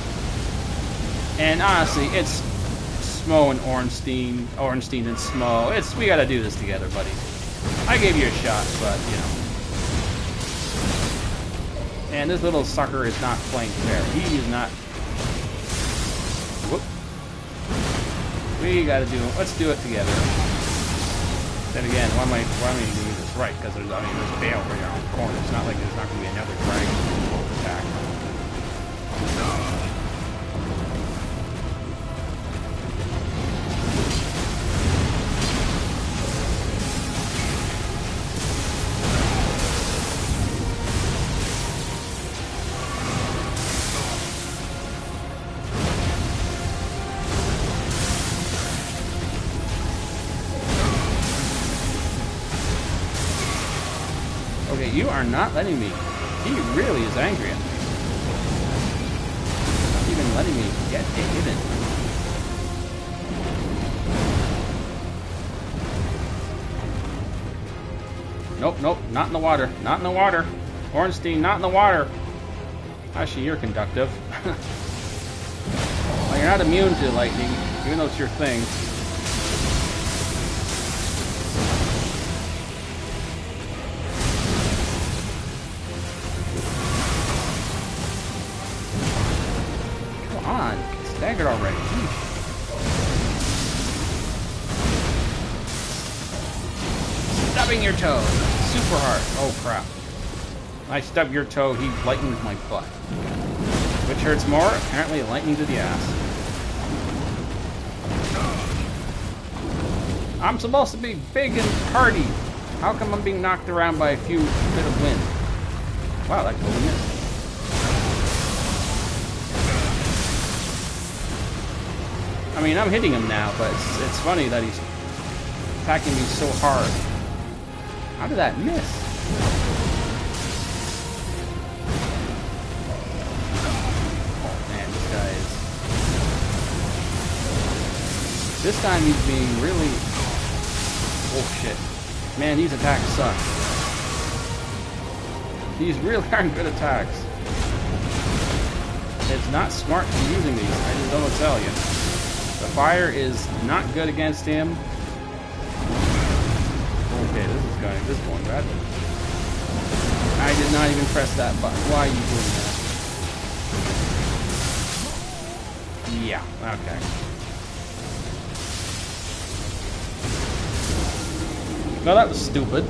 And honestly, it's SMOUGH and Ornstein and SMOUGH. We gotta do this together, buddy. I gave you a shot, but you know. And this little sucker is not playing fair. He is not. Whoop. We gotta do it. Let's do it together. Then again, why am I doing this right? Because there's Baal right around the corner. It's not like there's not going to be another dragon to attack. you are not letting me. He really is angry at me. Not even letting me get a hit in. Nope, nope, not in the water. Not in the water. Ornstein, not in the water. Actually, you're conductive. Well, you're not immune to lightning, even though it's your thing. Come on, get staggered already. Stubbing your toe. Super hard. Oh crap. I stub your toe, he lightens my butt. Which hurts more? Apparently lightning to the ass. I'm supposed to be big and hardy. How come I'm being knocked around by a few bit of wind? Wow, that totally missed. I mean, I'm hitting him now, but it's funny that he's attacking me so hard. How did that miss? This time he's being really... Oh shit. Man, these attacks suck. These really aren't good attacks. It's not smart to be using these, I just don't tell you. The fire is not good against him. Okay, this is going bad. I did not even press that button. Why are you doing that? Yeah, okay. No, that was stupid.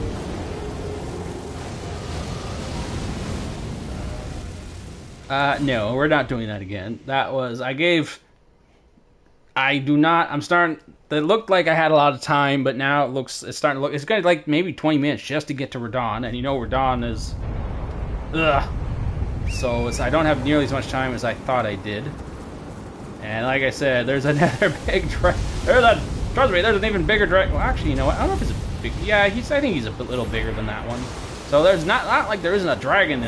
No, we're not doing that again. That was, I do not, I'm starting, it looked like I had a lot of time, but now it's starting to look, it's going to like maybe 20 minutes just to get to Radon, and you know Radon is, ugh. So I don't have nearly as much time as I thought I did. And like I said, there's another big dragon, trust me, there's an even bigger dragon. Well, actually, you know what, I don't know if it's a big, yeah, I think he's a little bigger than that one. So there's not like there isn't a dragon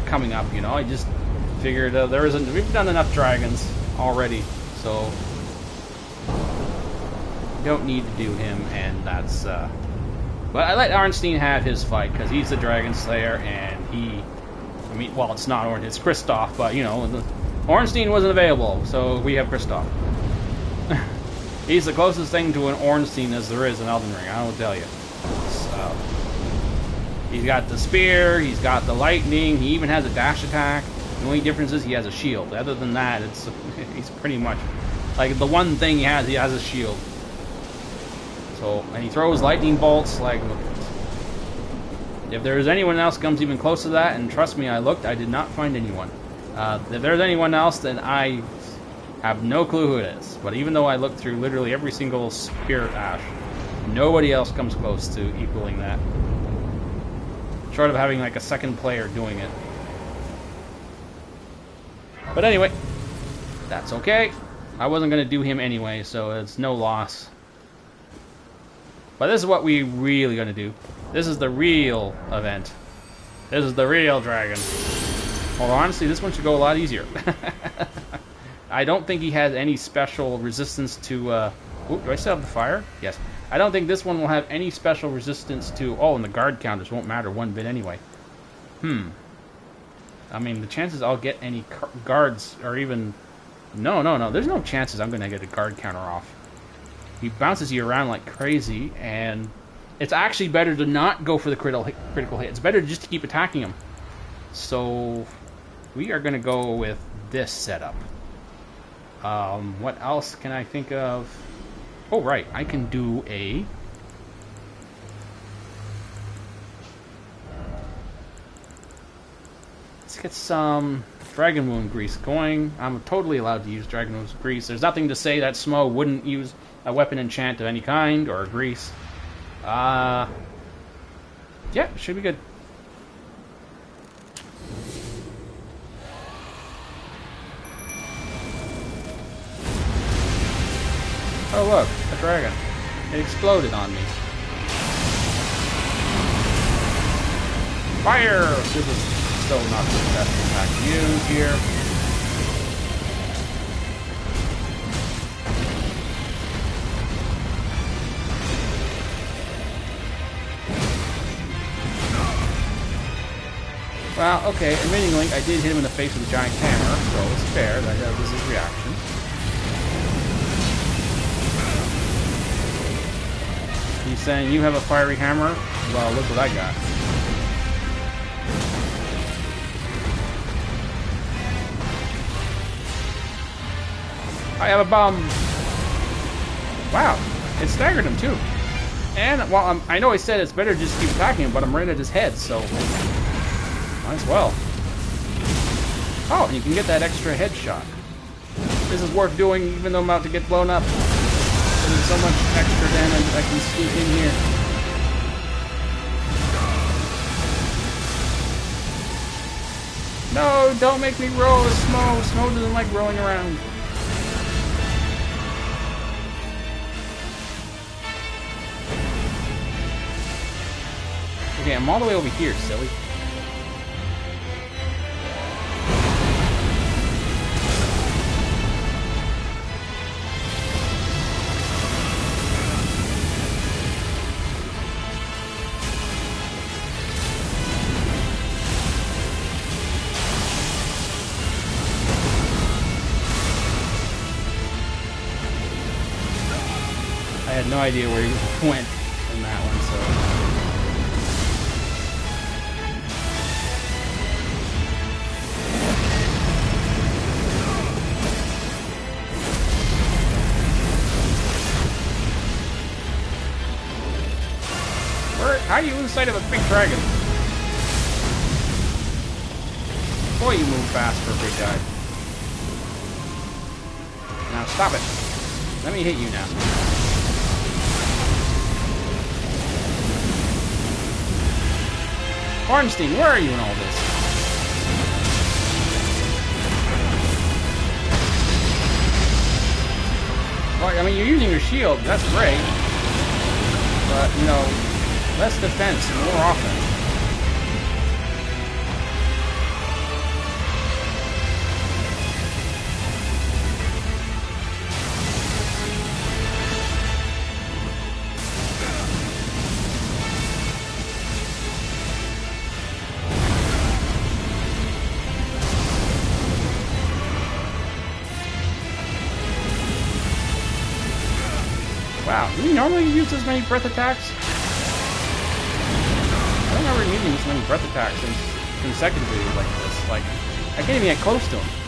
coming up, you know, I just figured there isn't, we've done enough dragons already, so don't need to do him, and that's, but I let Ornstein have his fight, because he's the Dragon Slayer, and I mean, well, it's not Ornstein, it's Kristoff, but, you know, Ornstein wasn't available, so we have Kristoff. He's the closest thing to an Ornstein as there is in Elden Ring, I will tell you. So, he's got the spear, he's got the lightning, he even has a dash attack. The only difference is he has a shield. Other than that, he's pretty much, like, the one thing he has a shield. So, and he throws lightning bolts, like, if there's anyone else comes even close to that, and trust me, I looked, I did not find anyone. If there's anyone else, then I have no clue who it is. But even though I looked through literally every single Spirit Ash, nobody else comes close to equaling that. Short of having like a second player doing it. But anyway, that's okay. I wasn't going to do him anyway, so it's no loss. But this is what we really going to do. This is the real event. This is the real dragon. Although honestly, this one should go a lot easier. I don't think he has any special resistance to... Ooh, do I still have the fire? Yes. I don't think this one will have any special resistance to... Oh, and the guard counters won't matter one bit anyway. I mean, the chances I'll get any guards or even... No. There's no chances I'm going to get a guard counter off. He bounces you around like crazy, and it's actually better to not go for the critical hit. It's better just to keep attacking him. So we are going to go with this setup. What else can I think of? Oh, right. I can do a... Let's get some Dragon Wound Grease going. I'm totally allowed to use Dragon Wound Grease. There's nothing to say that SMOUGH wouldn't use a weapon enchant of any kind, or a grease. Yeah, should be good. Oh look, a dragon. It exploded on me. Fire! This is still not the best attack to use here. Well, okay, admitting Link, I did hit him in the face with a giant hammer, so it's fair. That was his reaction. He's saying, you have a fiery hammer? Well, look what I got. I have a bomb! Wow, it staggered him too. And, well, I know I said it's better to just keep attacking him, but I'm right at his head, so... might as well. Oh, you can get that extra headshot. This is worth doing even though I'm about to get blown up. There's so much extra damage I can squeak in here. No, don't make me roll a SMOUGH. SMOUGH doesn't like rolling around. Okay, I'm all the way over here, silly. I had no idea where he went in that one, so... How are you inside of a big dragon? Boy, you move fast for a big guy. Now stop it. Let me hit you now. ORNSTEIN, where are you in all this? Well, I mean, you're using your shield, that's great. But, you know, less defense and more offense. Wow, do you normally use as many breath attacks? I don't remember using this many breath attacks consecutively like this. Like, I can't even get close to him.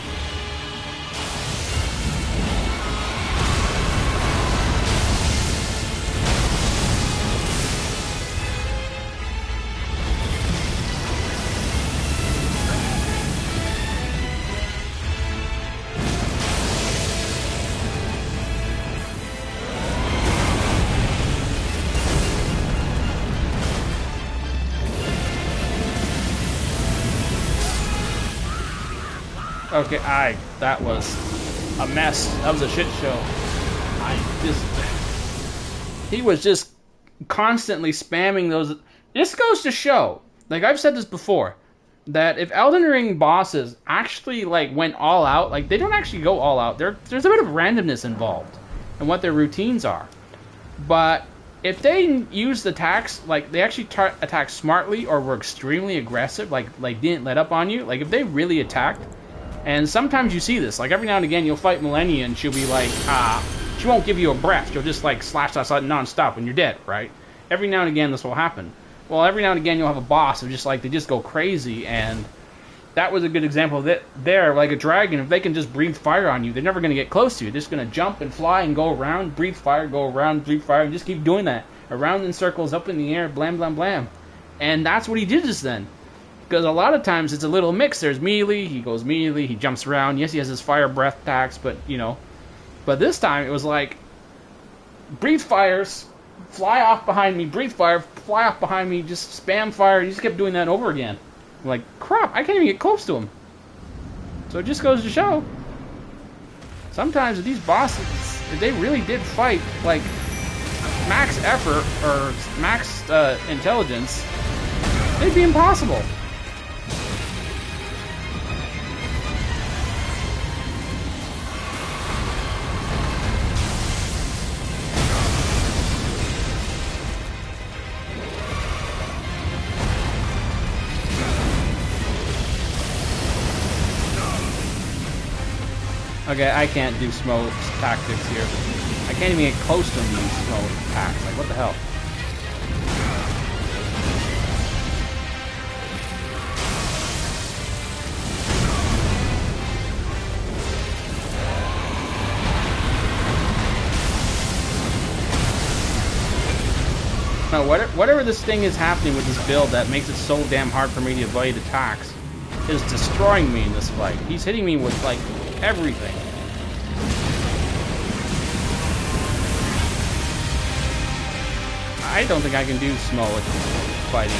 Okay, that was a mess. That was a shit show. He was just constantly spamming those. This goes to show, like I've said this before, that if Elden Ring bosses actually like went all out, like they don't actually go all out. There's a bit of randomness involved in what their routines are. But if they used attacks, like they actually attacked smartly or were extremely aggressive, like didn't let up on you, like if they really attacked. And sometimes you see this, like every now and again you'll fight Millennia and she'll be like, she won't give you a breath, she'll just like slash non-stop and you're dead, right? Every now and again this will happen. Well, every now and again you'll have a boss who just like, they just go crazy, and that was a good example of it there. Like a dragon, if they can just breathe fire on you, they're never going to get close to you. They're just going to jump and fly and go around, breathe fire, go around, breathe fire, and just keep doing that. Around in circles, up in the air, blam, blam, blam. And that's what he did just then. Because a lot of times it's a little mix. There's melee, he goes melee, he jumps around. Yes, he has his fire breath attacks, but, you know. But this time it was like, breathe fires, fly off behind me, breathe fire, fly off behind me, just spam fire. He just kept doing that over again. I'm like, crap, I can't even get close to him. So it just goes to show, sometimes with these bosses, if they really did fight, like, max effort, or max intelligence, It'd be impossible. Okay, I can't do SMOUGH tactics here. I can't even get close to these SMOUGH attacks. Like, what the hell? No, whatever this thing is happening with this build that makes it so damn hard for me to evade attacks is destroying me in this fight. He's hitting me with, like, everything. I don't think I can do SMOUGH fighting.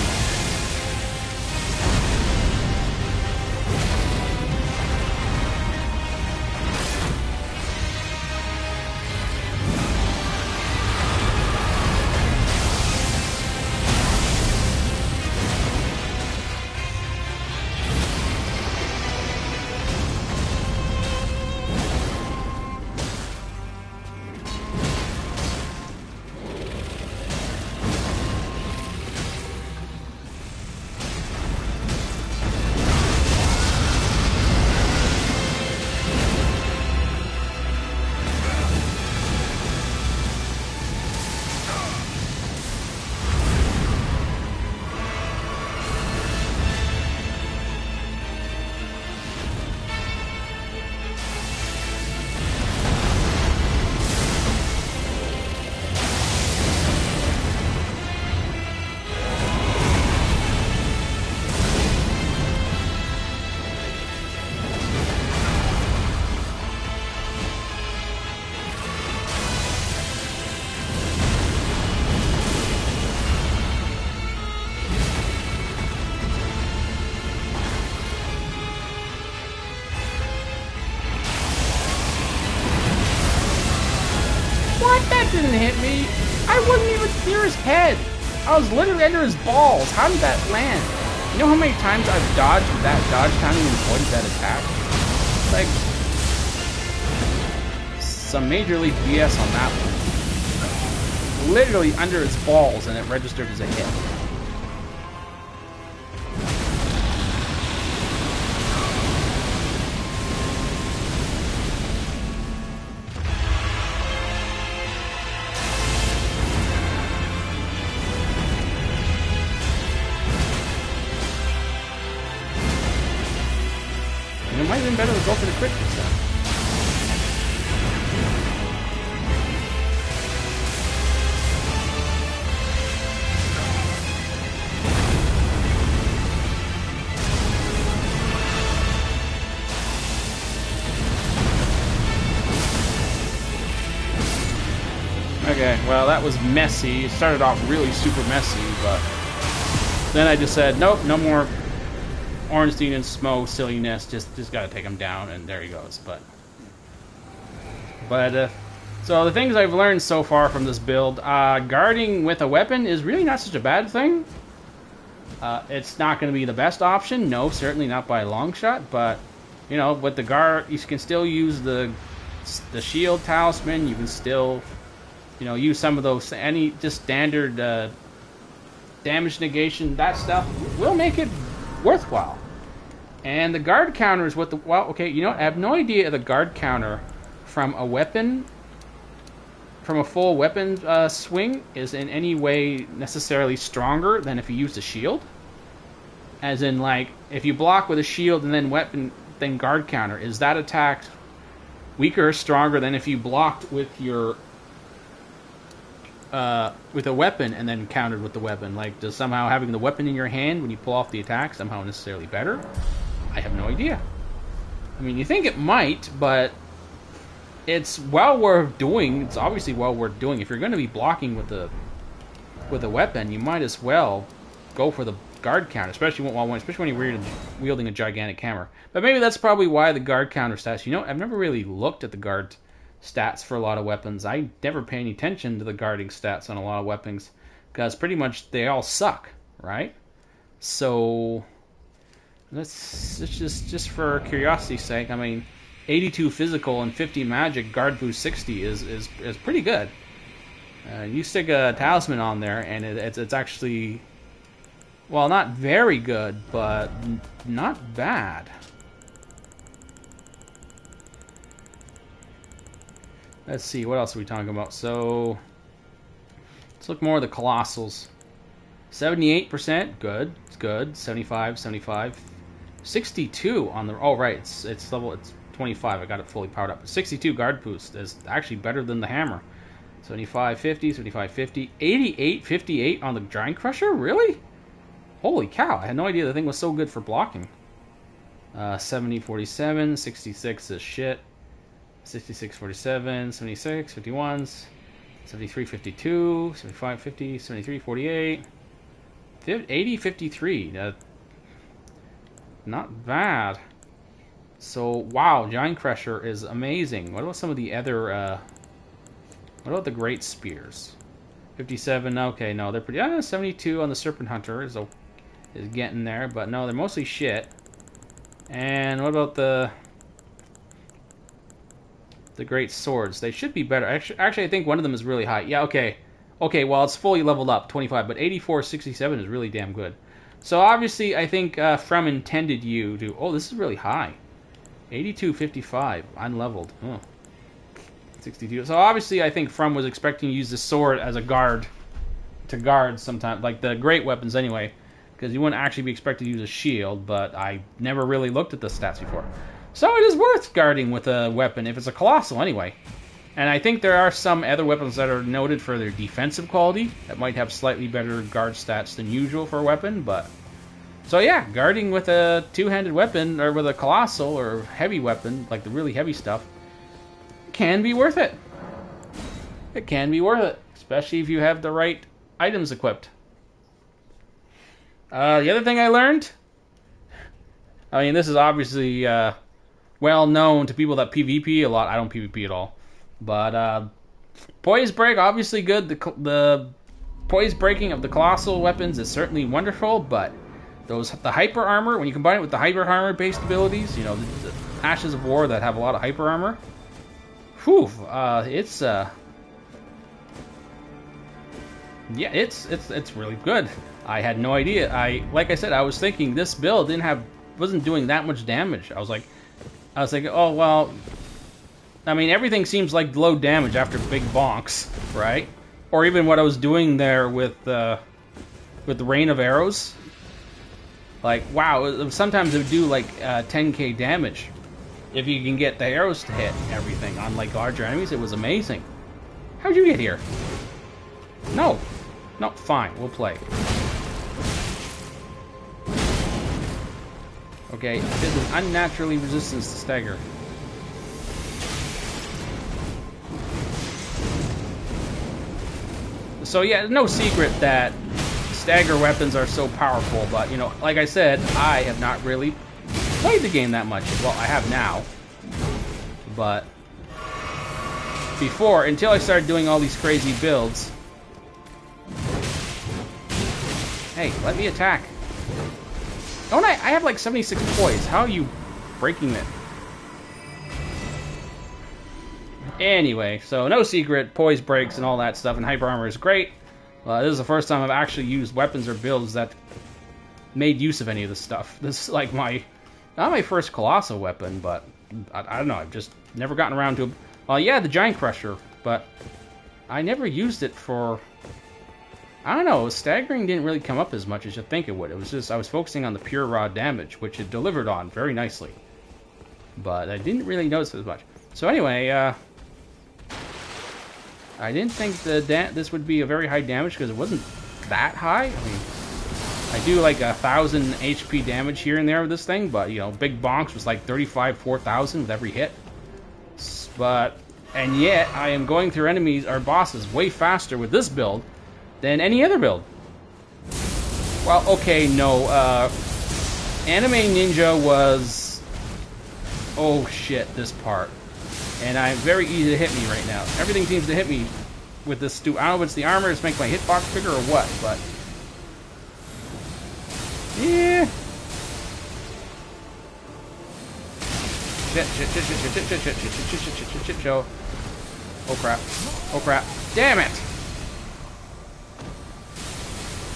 That didn't hit me. I wasn't even near his head. I was literally under his balls. How did that land? You know how many times I've dodged with that dodge timing and avoided that attack? Like, some Major League BS on that one. Literally under his balls and it registered as a hit. It might have been better to go for the crit this time. Okay, well that was messy. It started off really super messy, but then I just said, nope, no more Ornstein and SMOUGH silliness, just gotta take him down, and there he goes. But so the things I've learned so far from this build, guarding with a weapon is really not such a bad thing. It's not going to be the best option, no, certainly not by a long shot. But you know, with the guard, you can still use the shield talisman. You can still, you know, use some of those just standard damage negation. That stuff will make it worthwhile. And the guard counter is what okay, you know what? I have no idea if the guard counter from a weapon, from a full weapon swing, is in any way necessarily stronger than if you use a shield. As in, like, if you block with a shield and then then guard counter, is that attack weaker or stronger than if you blocked with your with a weapon and then countered with the weapon? Like, does somehow having the weapon in your hand when you pull off the attack somehow necessarily better? I have no idea. I mean, you think it might, but it's well worth doing. It's obviously well worth doing. If you're going to be blocking with a weapon, you might as well go for the guard counter, especially when you're wielding a gigantic hammer. But maybe that's probably why the guard counter stats. You know, I've never really looked at the guard stats for a lot of weapons. I never pay any attention to the guarding stats on a lot of weapons because pretty much they all suck, right? So let's just for curiosity's sake, I mean, 82 physical and 50 magic, guard boost 60 is pretty good. You stick a talisman on there, and it's actually, well, not very good, but not bad. Let's see, what else are we talking about? So let's look more at the Colossals. 78%, good. It's good. 75, 75. 62 on the... Oh, right. It's level... It's 25. I got it fully powered up. 62 guard boost is actually better than the hammer. 75, 50, 75, 50. 88, 58 on the Giant Crusher? Really? Holy cow. I had no idea the thing was so good for blocking. 70, 47. 66 is shit. 66, 47. 76, 51s. 73, 52. 75, 50. 73, 48. 80, 53. Not bad. So, wow, Giant Crusher is amazing. What about some of the other, what about the Great Spears? 57, okay, no, they're pretty, 72 on the Serpent Hunter is getting there, but no, they're mostly shit. And what about the Great Swords? They should be better. Actually, I think one of them is really high. Yeah, okay. Okay, well, it's fully leveled up, 25, but 84, 67 is really damn good. So, obviously, I think From intended you to... Oh, this is really high. 82, 55, unleveled. Oh. 62. So, obviously, I think From was expecting to use the sword as a guard. To guard sometimes, like the great weapons anyway. Because you wouldn't actually be expected to use a shield, but I never really looked at the stats before. So, it is worth guarding with a weapon, if it's a Colossal anyway. And I think there are some other weapons that are noted for their defensive quality that might have slightly better guard stats than usual for a weapon, but... So yeah, guarding with a two-handed weapon, or with a Colossal, or heavy weapon, like the really heavy stuff, can be worth it. It can be worth it, especially if you have the right items equipped. The other thing I learned... I mean, this is obviously well known to people that PvP a lot. I don't PvP at all. But, poise break, obviously good. The poise breaking of the Colossal weapons is certainly wonderful, but the hyper armor, when you combine it with the hyper armor based abilities, you know, the Ashes of War that have a lot of hyper armor, whew, it's really good. I had no idea. Like I said, I was thinking this build wasn't doing that much damage. I was like, oh well. I mean, everything seems like low damage after big bonks, right? Or even what I was doing there with the Rain of Arrows. Like, wow, sometimes it would do like 10k damage if you can get the arrows to hit everything on like larger enemies. It was amazing. How'd you get here? No, fine, we'll play. Okay, this is unnaturally resistance to stagger. So yeah, no secret that stagger weapons are so powerful, but you know, like I said, I have not really played the game that much. Well, I have now, but before, until I started doing all these crazy builds. Hey, let me attack. Don't I have like 76 poise. How are you breaking it? Anyway, so no secret, poise breaks and all that stuff, and hyper armor is great. This is the first time I've actually used weapons or builds that made use of any of this stuff. This is like not my first Colossal weapon, but I don't know, I've just never gotten around to it. Well, yeah, the Giant Crusher, but I never used it for... I don't know, staggering didn't really come up as much as you think it would. It was just, I was focusing on the pure raw damage, which it delivered on very nicely. But I didn't really notice as much. So anyway, I didn't think this would be a very high damage because it wasn't that high. I mean, I do like 1,000 HP damage here and there with this thing, but you know, big bonks was like 35, 4,000 with every hit. And yet I am going through enemies or bosses way faster with this build than any other build. Well, okay, no. Anime Ninja was... Oh shit, this part. And I'm very easy to hit me right now. Everything seems to hit me with this I don't know if it's the armor, it's make my hitbox bigger or what, but... Yeah. Shit, show. Oh crap. Oh crap. Damn it!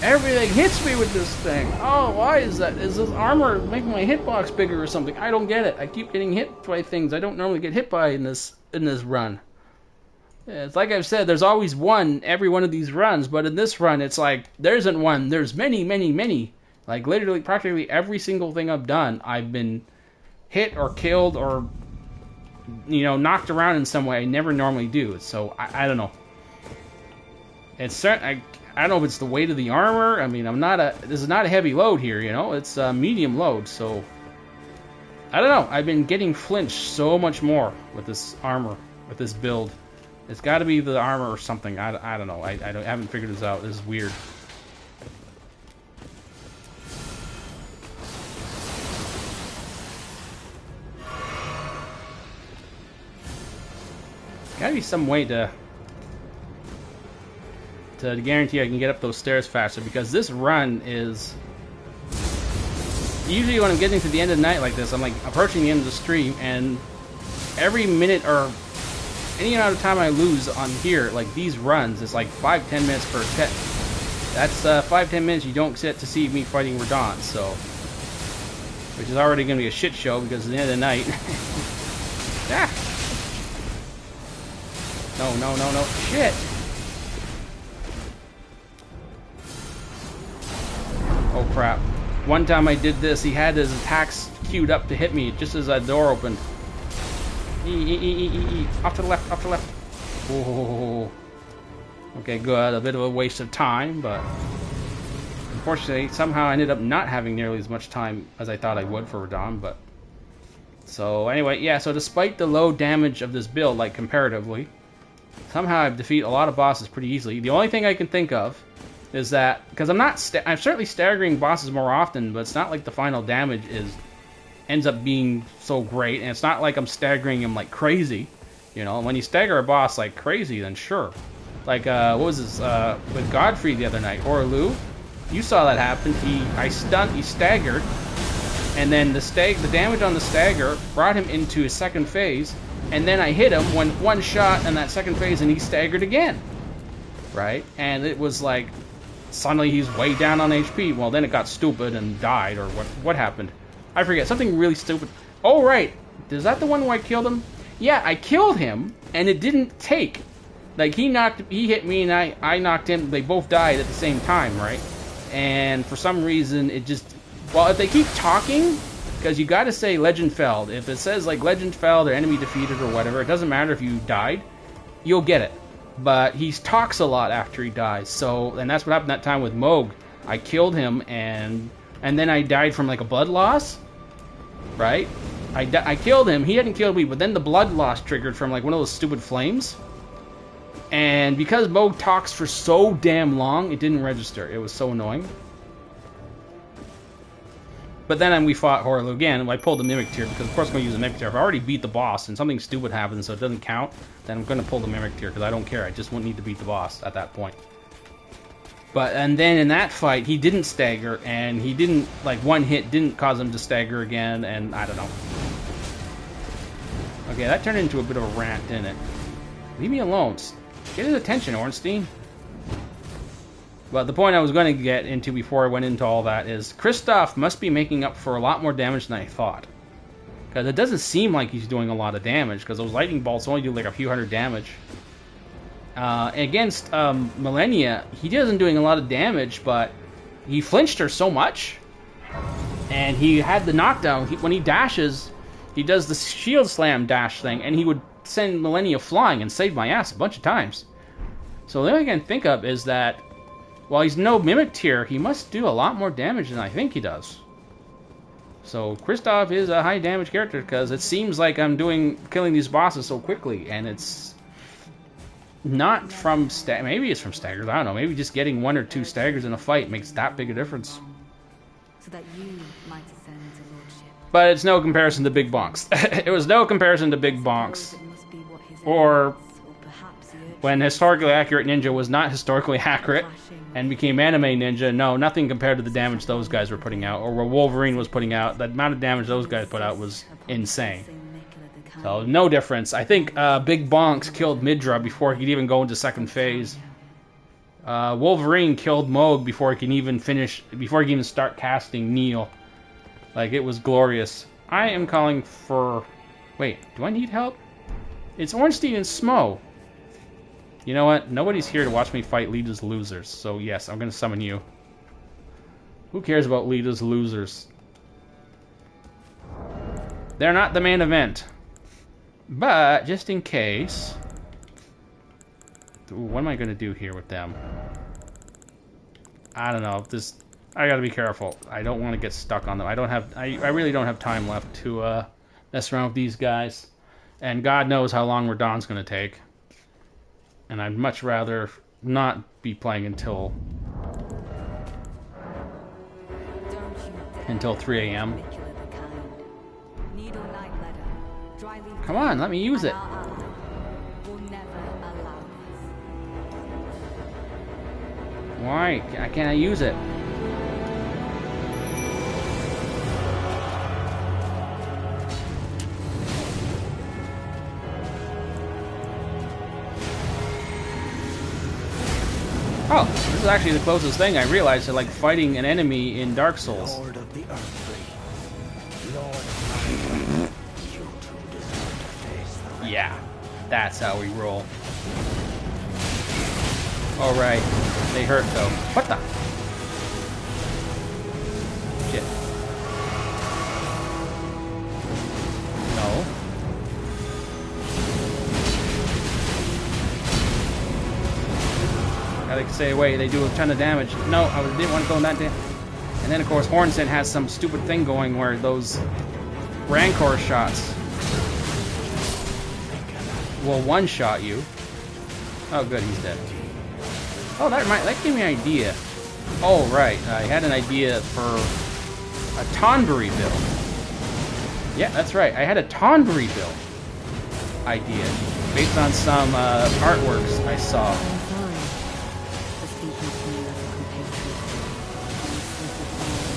Everything hits me with this thing. Oh, why is that? Is this armor making my hitbox bigger or something? I don't get it. I keep getting hit by things I don't normally get hit by in this run. Yeah, it's like I've said, there's always one every one of these runs, but in this run, it's like there isn't one. There's many, many, many. Like literally, practically every single thing I've done, I've been hit or killed or knocked around in some way I never normally do. So I don't know. It's certain. I don't know if it's the weight of the armor. I mean, this is not a heavy load here, It's a medium load, so I don't know. I've been getting flinched so much more with this armor, with this build. It's got to be the armor or something. I don't know. I haven't figured this out. This is weird. Gotta be some way to guarantee I can get up those stairs faster, because this run is usually when I'm getting to the end of the night like this, I'm like approaching the end of the stream, and every minute or any amount of time I lose on here, like these runs, is like 5-10 minutes per set. That's 5-10 minutes you don't get to see me fighting Radahn, so which is already going to be a shit show because at the end of the night. Ah! No, shit! Oh crap. One time I did this, he had his attacks queued up to hit me just as that door opened. Off to the left, off to the left. Oh. Okay, good. A bit of a waste of time, but unfortunately, somehow I ended up not having nearly as much time as I thought I would for Radahn, but... So, anyway, yeah, so despite the low damage of this build, like, comparatively, somehow I've defeated a lot of bosses pretty easily. The only thing I can think of is that, because I'm certainly staggering bosses more often, but it's not like the final damage ends up being so great, and it's not like I'm staggering him like crazy. When you stagger a boss like crazy, then sure. Like, what was this, with Godfrey the other night, Horlu? You saw that happen. He staggered, and then the damage on the stagger brought him into his second phase, and then I hit him one shot in that second phase, and he staggered again. Right? And it was like, suddenly he's way down on HP. Well, then it got stupid and died, or what happened? I forget. Something really stupid. Oh, right. Is that the one where I killed him? Yeah, I killed him, and it didn't take. Like, he hit me, and I knocked him. They both died at the same time, right? And for some reason, it just... Well, if they keep talking, because you got to say legend felled. If it says, like, legend felled or enemy defeated or whatever, it doesn't matter if you died. You'll get it. But he talks a lot after he dies. So, and that's what happened that time with SMOUGH. I killed him, and then I died from, like, a blood loss. Right? I killed him. He hadn't killed me, but then the blood loss triggered from, like, one of those stupid flames. And because SMOUGH talks for so damn long, it didn't register. It was so annoying. But then we fought Horlu again. I pulled the Mimic Tear because, of course, I'm going to use the Mimic Tear. If I already beat the boss and something stupid happens so it doesn't count, then I'm going to pull the Mimic Tear because I don't care. I just won't need to beat the boss at that point. And then in that fight, he didn't stagger, and he didn't, like, one hit didn't cause him to stagger again, and I don't know. Okay, that turned into a bit of a rant, didn't it? Leave me alone. Get his attention, Ornstein. But the point I was going to get into before I went into all that is Kristoff must be making up for a lot more damage than I thought. Because it doesn't seem like he's doing a lot of damage, because those lightning bolts only do like a few hundred damage. Against Millennia, he isn't doing a lot of damage, but he flinched her so much. And he had the knockdown. When he dashes, he does the shield slam dash thing, and he would send Millennia flying and save my ass a bunch of times. So the only thing I can think of is that while he's no Mimic Tier, he must do a lot more damage than I think he does. So Kristoff is a high damage character because it seems like I'm killing these bosses so quickly, and it's not from maybe it's from staggers. I don't know. Maybe just getting 1 or 2 staggers in a fight makes that big a difference.
So that you might ascend to lordship.
But it's no comparison to Big Bonks. It was no comparison to Big Bonks. Or when historically accurate ninja was not historically accurate and became anime ninja. No, nothing compared to the damage those guys were putting out, or what Wolverine was putting out. The amount of damage those guys put out was insane. So, no difference. I think Big Bonks killed Midra before he could even go into second phase. Wolverine killed Moog before he can even start casting Neil. Like, it was glorious. I am calling for... Wait, do I need help? It's Ornstein and SMOUGH. You know what? Nobody's here to watch me fight Lita's losers. So yes, I'm going to summon you. Who cares about Lita's losers? They're not the main event. But, just in case... Ooh, what am I going to do here with them? I don't know. I got to be careful. I don't want to get stuck on them. I really don't have time left to mess around with these guys. And God knows how long Radahn's going to take. And I'd much rather not be playing until 3 a.m. Come on, let me use it. Why can't I use it? Oh, this is actually the closest thing I realized to like fighting an enemy in Dark Souls.
Lord of the Earthly. Lord of you two deserve to face the
Yeah, that's how we roll. Alright, they hurt though. What the? Shit. No. Gotta stay away, they do a ton of damage. No, I didn't want to go in that damage. And then of course Ornstein has some stupid thing going where those Rancor shots will one-shot you. Oh good, he's dead. Oh, that gave me an idea. Oh right, I had an idea for a Tonberry build. Yeah, that's right, I had a Tonberry build idea based on some artworks I saw.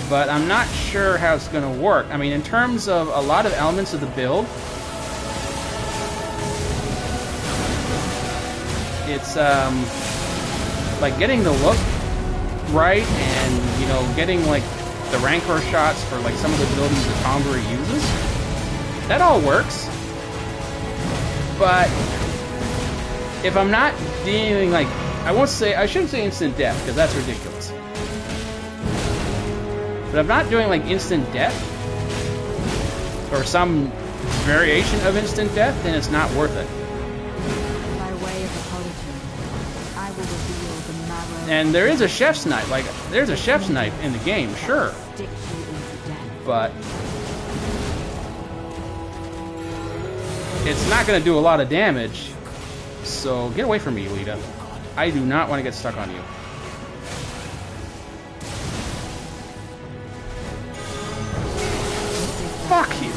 But I'm not sure how it's going to work. I mean, in terms of a lot of elements of the build, it's like getting the look right, and you know, getting like the Rancor shots for like some of the abilities that Tonberry uses. That all works. But if I'm not dealing like, I shouldn't say instant death because that's ridiculous. But if I'm not doing like instant death or some variation of instant death, then it's not worth it.
By way of apology, I will reveal the marrow.
And there is a chef's knife, like there's a chef's knife in the game, sure.
Stick you into death.
But it's not going to do a lot of damage. So get away from me, Lita. I do not want to get stuck on you. Fuck you!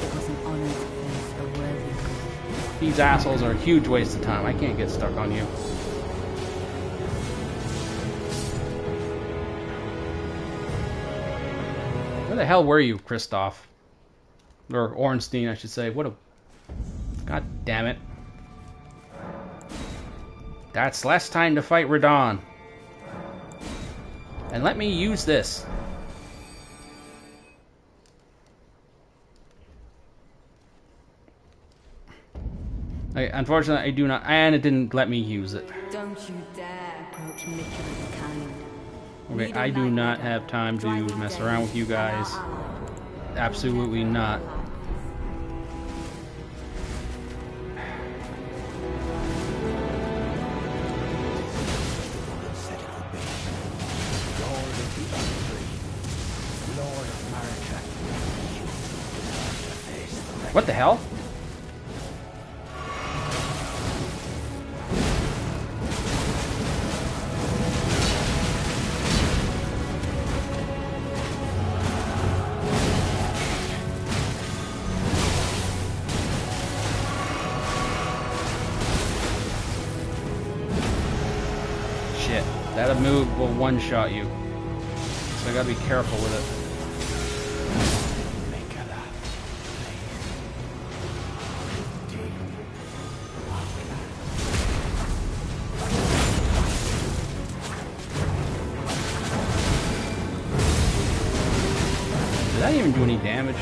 It was an honor to face a worthy god.
These assholes are a huge waste of time. I can't get stuck on you. Where the hell were you, Kristoff? Or Ornstein, I should say. What a... God damn it. That's less time to fight Radahn. And let me use this. Unfortunately, I do not, and it didn't let me use it.
Don't you dare approach Nicola's kind.
Okay, I do not have time to mess around with you guys. Absolutely not. What the hell? That move will one-shot you. So I gotta be careful with it. Did that even do any damage?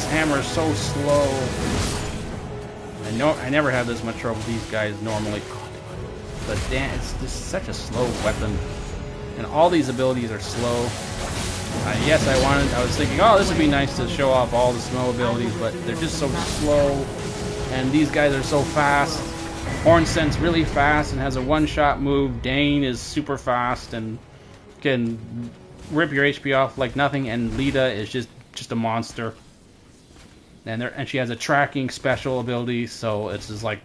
Hammer is so slow. I never have this much trouble with these guys normally. But damn, it's just such a slow weapon. And all these abilities are slow. Yes, I was thinking, oh, this would be nice to show off all the SMOUGH abilities, but they're just so slow. And these guys are so fast. ORNSTEIN's really fast and has a one-shot move. Dane is super fast and can rip your HP off like nothing. And Lita is just a monster. And she has a tracking special ability, so it's just like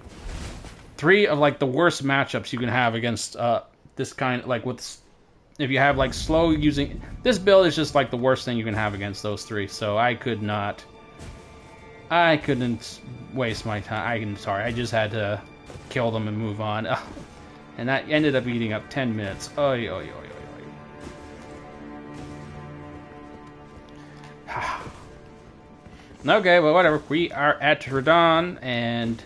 3 of like the worst matchups you can have against this kind, like with if you have like slow using this build is just like the worst thing you can have against those 3. So I couldn't waste my time. I'm sorry, I just had to kill them and move on, and that ended up eating up 10 minutes. Oy, oy, oy, oy, oy. Okay, well, whatever. We are at Radon, and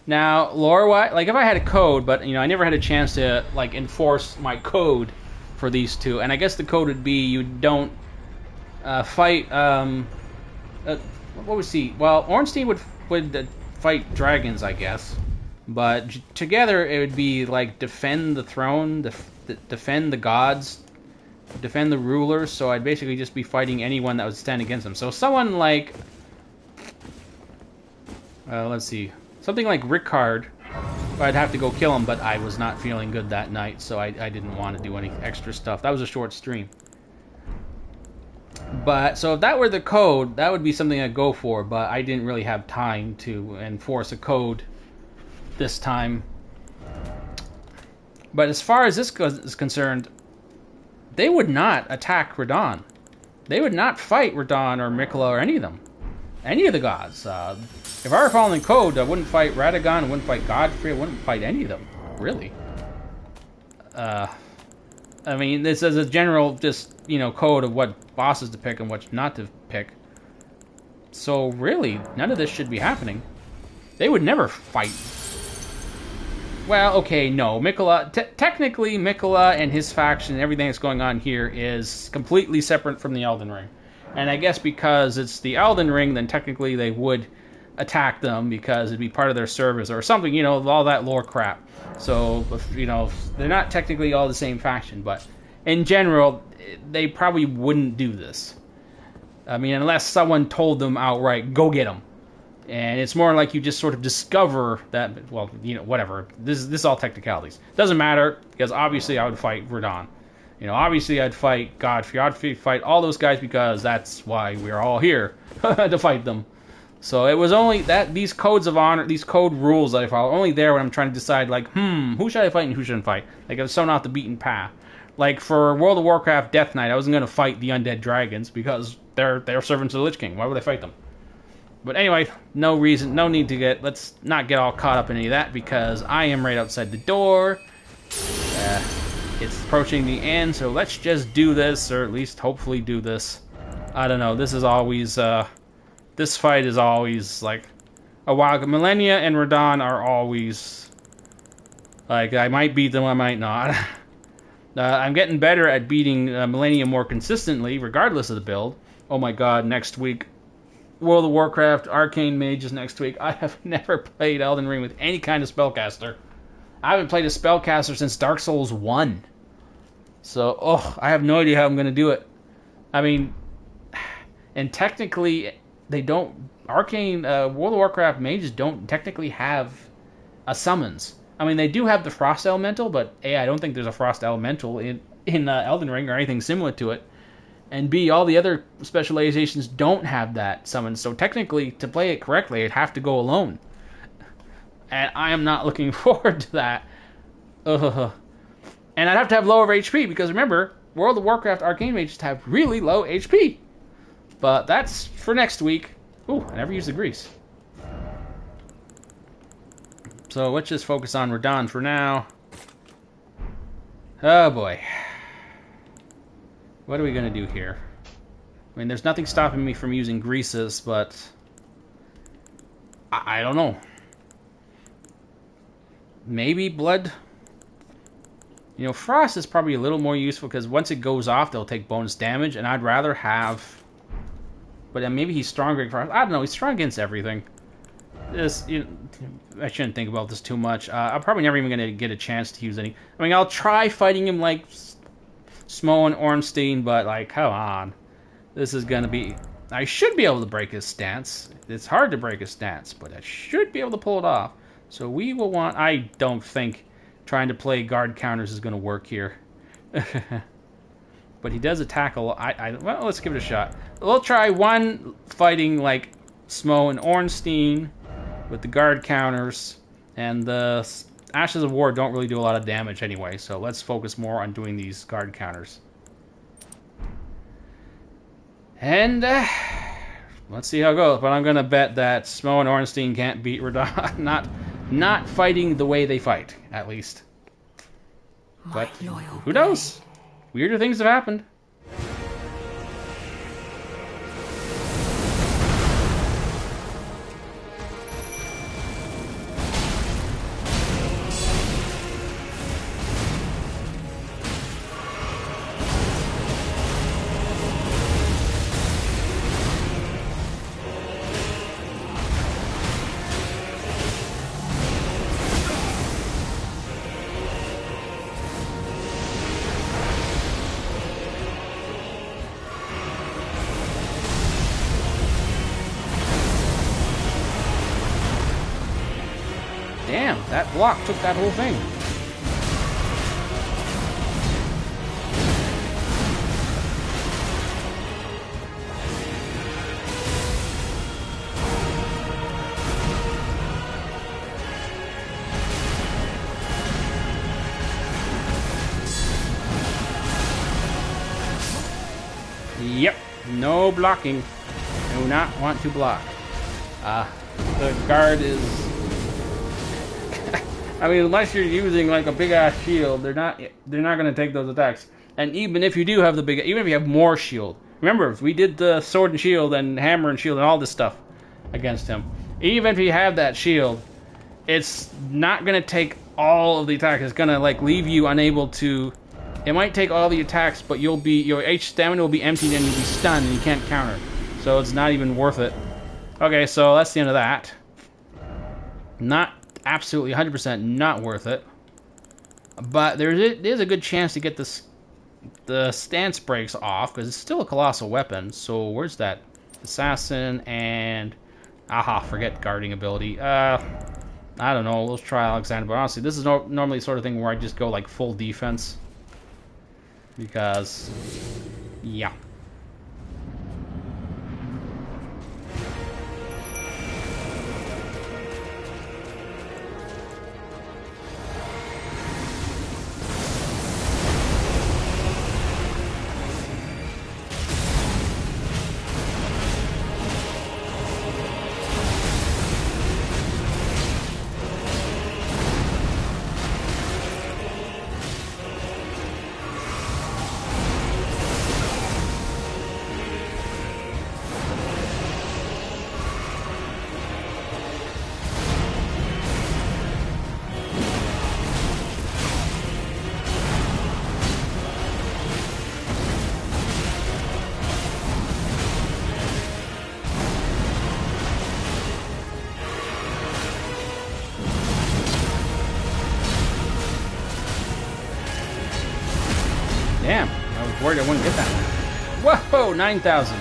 now lore-wise, like if I had a code, but you know, I never had a chance to like enforce my code for these two, and I guess the code would be you don't fight. What was he? Well, Ornstein would fight dragons, I guess, but together it would be like defend the throne, defend the gods, defend the rulers. So I'd basically just be fighting anyone that would stand against them. So someone like. Let's see. Something like Rickard, I'd have to go kill him, but I was not feeling good that night, so I didn't want to do any extra stuff. That was a short stream. But, so if that were the code, that would be something I'd go for, but I didn't really have time to enforce a code this time. But as far as this is concerned, they would not attack Radon. They would not fight Radon or Miquella or any of them. Any of the gods. If I were following code, I wouldn't fight Radagon, I wouldn't fight Godfrey, I wouldn't fight any of them, really. I mean, this is a general, just, you know, code of what bosses to pick and what not to pick. So, really, none of this should be happening. They would never fight. Well, okay, no. Miquella, technically, Miquella and his faction and everything that's going on here is completely separate from the Elden Ring. And I guess because it's the Elden Ring, then technically they would attack them because it'd be part of their service or something, you know, all that lore crap. So, you know, they're not technically all the same faction, but in general, they probably wouldn't do this. I mean, unless someone told them outright, go get them. And it's more like you just sort of discover that, well, you know, whatever. This is all technicalities. Doesn't matter, because obviously I would fight Radon. You know, obviously I'd fight Godfrey. I'd fight all those guys because that's why we're all here, to fight them. So it was only that these codes of honor, these code rules that I follow, only there when I'm trying to decide, like, who should I fight and who shouldn't fight? Like, it was so not the beaten path. Like, for World of Warcraft Death Knight, I wasn't going to fight the undead dragons because they're servants of the Lich King. Why would I fight them? But anyway, no reason, no need to let's not get all caught up in any of that because I am right outside the door. It's approaching the end, so let's just do this, or at least hopefully do this. I don't know, this is always, this fight is always, like, a while. Millennia and Radon are always, like, I might beat them, I might not. I'm getting better at beating Millennium more consistently, regardless of the build. Oh my god, next week, World of Warcraft Arcane Mages next week. I have never played Elden Ring with any kind of spellcaster. I haven't played a spellcaster since Dark Souls 1. So, I have no idea how I'm going to do it. I mean, and technically, they don't... Arcane, World of Warcraft Mages don't technically have a summons. I mean, they do have the Frost Elemental, but A, I don't think there's a Frost Elemental in Elden Ring or anything similar to it. And B, all the other specializations don't have that summon. So technically, to play it correctly, I'd have to go alone. And I am not looking forward to that. Ugh. And I'd have to have lower HP, because remember, World of Warcraft Arcane Mages have really low HP. But that's for next week. Ooh, I never used the grease. So let's just focus on Radahn for now. Oh boy. What are we going to do here? I mean, there's nothing stopping me from using greases, but... I don't know. Maybe blood? You know, frost is probably a little more useful, because once it goes off, they'll take bonus damage, and I'd rather have... But maybe he's stronger against frost. I don't know, he's strong against everything. This, you know, I shouldn't think about this too much. I'm probably never even going to get a chance to use any... I mean, I'll try fighting him like SMOUGH and Ornstein, but, like, come on. This is going to be... I should be able to break his stance. It's hard to break his stance, but I should be able to pull it off. So we will want... I don't think trying to play guard counters is going to work here. But he does attack a lot. Well, let's give it a shot. We'll try one fighting like SMOUGH and Ornstein with the guard counters. And the Ashes of War don't really do a lot of damage anyway, so let's focus more on doing these guard counters. And let's see how it goes. But I'm going to bet that SMOUGH and Ornstein can't beat Radahn. Not fighting the way they fight, at least. But who knows? Weirder things have happened. Damn, that block took that whole thing. Yep, no blocking. Do not want to block. The guard is... I mean, unless you're using like a big ass shield, they're not going to take those attacks. And even if you do have even if you have more shield, remember we did the sword and shield and hammer and shield and all this stuff against him. Even if you have that shield, it's not going to take all of the attacks. It's going to like leave you unable to. It might take all the attacks, but your stamina will be emptied and you'll be stunned and you can't counter. So it's not even worth it. Okay, so that's the end of that. Not absolutely 100% not worth it, but there's a good chance to get the stance breaks off, because it's still a colossal weapon. So where's that assassin and forget guarding ability. I don't know, let's try Alexander, but honestly this is normally the sort of thing where I just go like full defense, because yeah. Damn, I was worried I wouldn't get that one. Whoa, 9,000.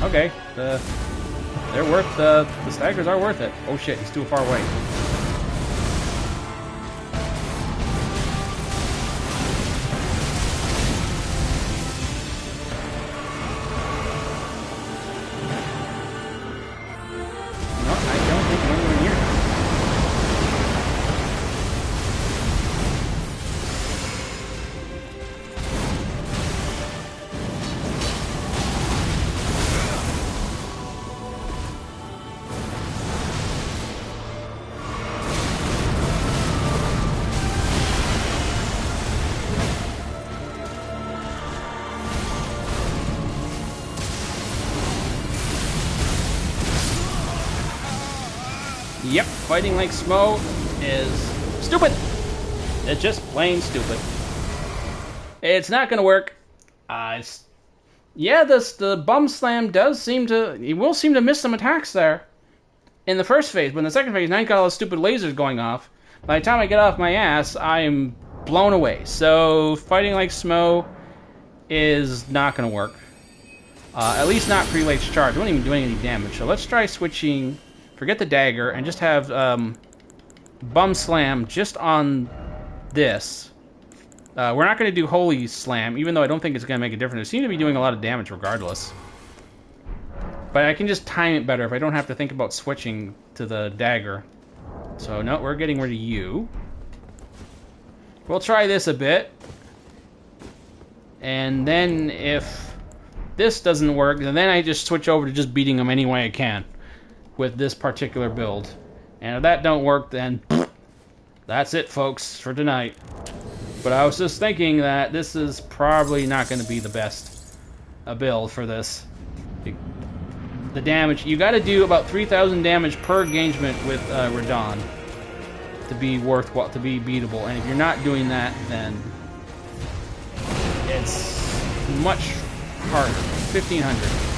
Okay, they're worth the staggers are worth it. Oh shit, he's too far away. No, I don't think I'm anywhere near. Yep, fighting like SMOUGH is stupid. It's just plain stupid. It's not gonna work. Yeah, the bum slam does seem to. He will seem to miss some attacks there in the first phase, but in the second phase, now you got all the stupid lasers going off. By the time I get off my ass, I am blown away. So fighting like SMOUGH is not gonna work. At least not pre-lace charge. It won't even do any damage. So let's try switching. Forget the dagger and just have bum slam just on this. We're not going to do holy slam, even though I don't think it's going to make a difference. It seems to be doing a lot of damage regardless. But I can just time it better if I don't have to think about switching to the dagger. So no, we're getting rid of you. We'll try this a bit. And then if this doesn't work, then I just switch over to just beating him any way I can with this particular build. And if that don't work, then that's it, folks, for tonight. But I was just thinking that this is probably not going to be the best build for this. The damage, you got to do about 3,000 damage per engagement with Radon to be worthwhile, to be beatable. And if you're not doing that, then it's much harder. 1,500.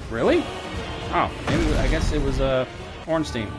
Really? Oh, maybe, I guess it was ORNSTEIN.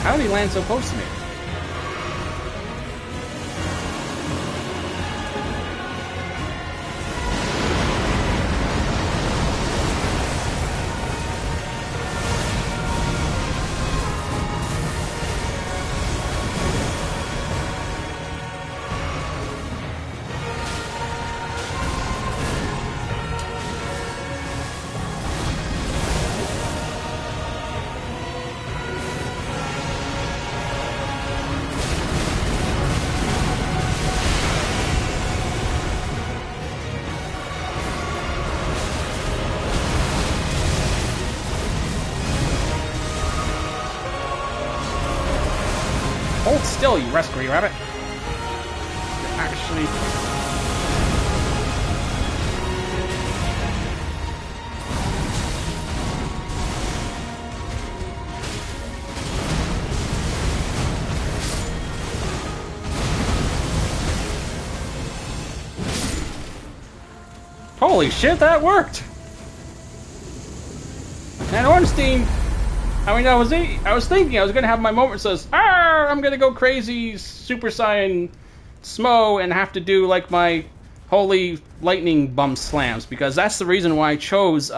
How did he land so close to me? Hold still, you rescue rabbit. Actually, Holy shit, that worked! And Ornstein, I mean, I was thinking I was gonna have my moment says, I'm gonna go crazy Super Saiyan SMOUGH and have to do like my holy lightning bump slams, because that's the reason why I chose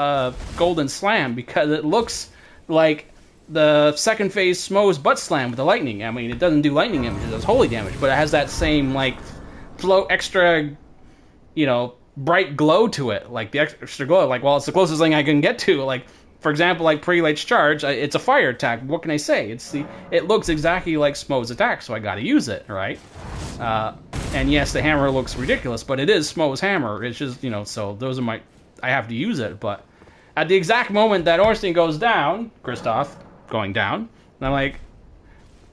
Golden Slam, because it looks like the second phase SMOUGH's butt slam with the lightning. I mean, it doesn't do lightning damage, it does holy damage, but it has that same like flow extra, you know, bright glow to it, like the extra glow. Like, well, it's the closest thing I can get to. Like, for example, like Prelight's charge, it's a fire attack. What can I say? It looks exactly like SMOUGH's attack, so I got to use it, right? And yes, the hammer looks ridiculous, but it is SMOUGH's hammer. It's just, you know, so those are I have to use it. But at the exact moment that Ornstein goes down, Kristoff going down, and I'm like,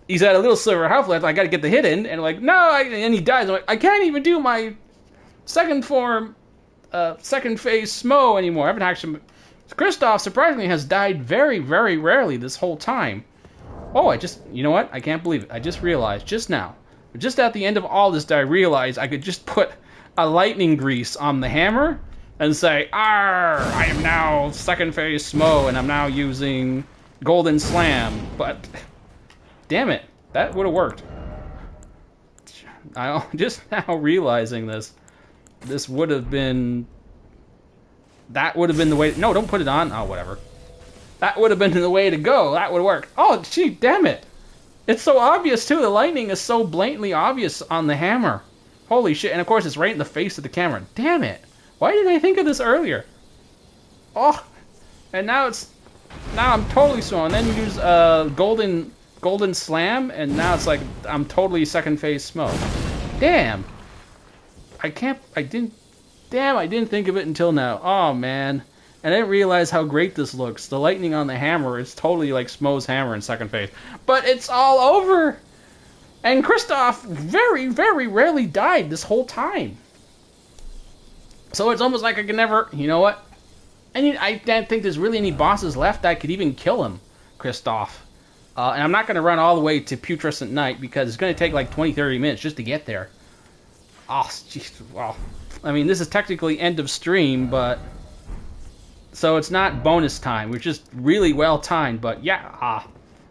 he's at a little sliver of health left. I got to get the hit in, and I'm like, no, and he dies. I'm like, I can't even do my second form, second phase SMOUGH anymore. I haven't actually. Kristoff surprisingly has died very, very rarely this whole time. Oh, you know what? I can't believe it. I just realized just now. Just at the end of all this, I realized I could just put a lightning grease on the hammer and say, "Arr! I am now second phase SMOUGH, and I'm now using Golden Slam." But damn it, that would have worked. I just now realizing this would have been. That would have been the way. No, don't put it on. Oh, whatever. That would have been the way to go. That would work. Oh, gee, damn it. It's so obvious, too. The lightning is so blatantly obvious on the hammer. Holy shit. And, of course, it's right in the face of the camera. Damn it. Why didn't I think of this earlier? Oh. And now I'm totally slow. And then you use Golden Slam, and now it's like I'm totally second phase SMOUGH. Damn. I didn't think of it until now. Oh, man. And I didn't realize how great this looks. The lightning on the hammer is totally like SMOUGH's hammer in second phase. But it's all over! And Kristoff very, very rarely died this whole time. So it's almost like I can never... You know what? I don't think there's really any bosses left that could even kill him, Kristoff. And I'm not going to run all the way to Putrescent Night, because it's going to take like 20-30 minutes just to get there. Oh, jeez. Wow. I mean, this is technically end of stream, but... So it's not bonus time, which is really well timed, but yeah,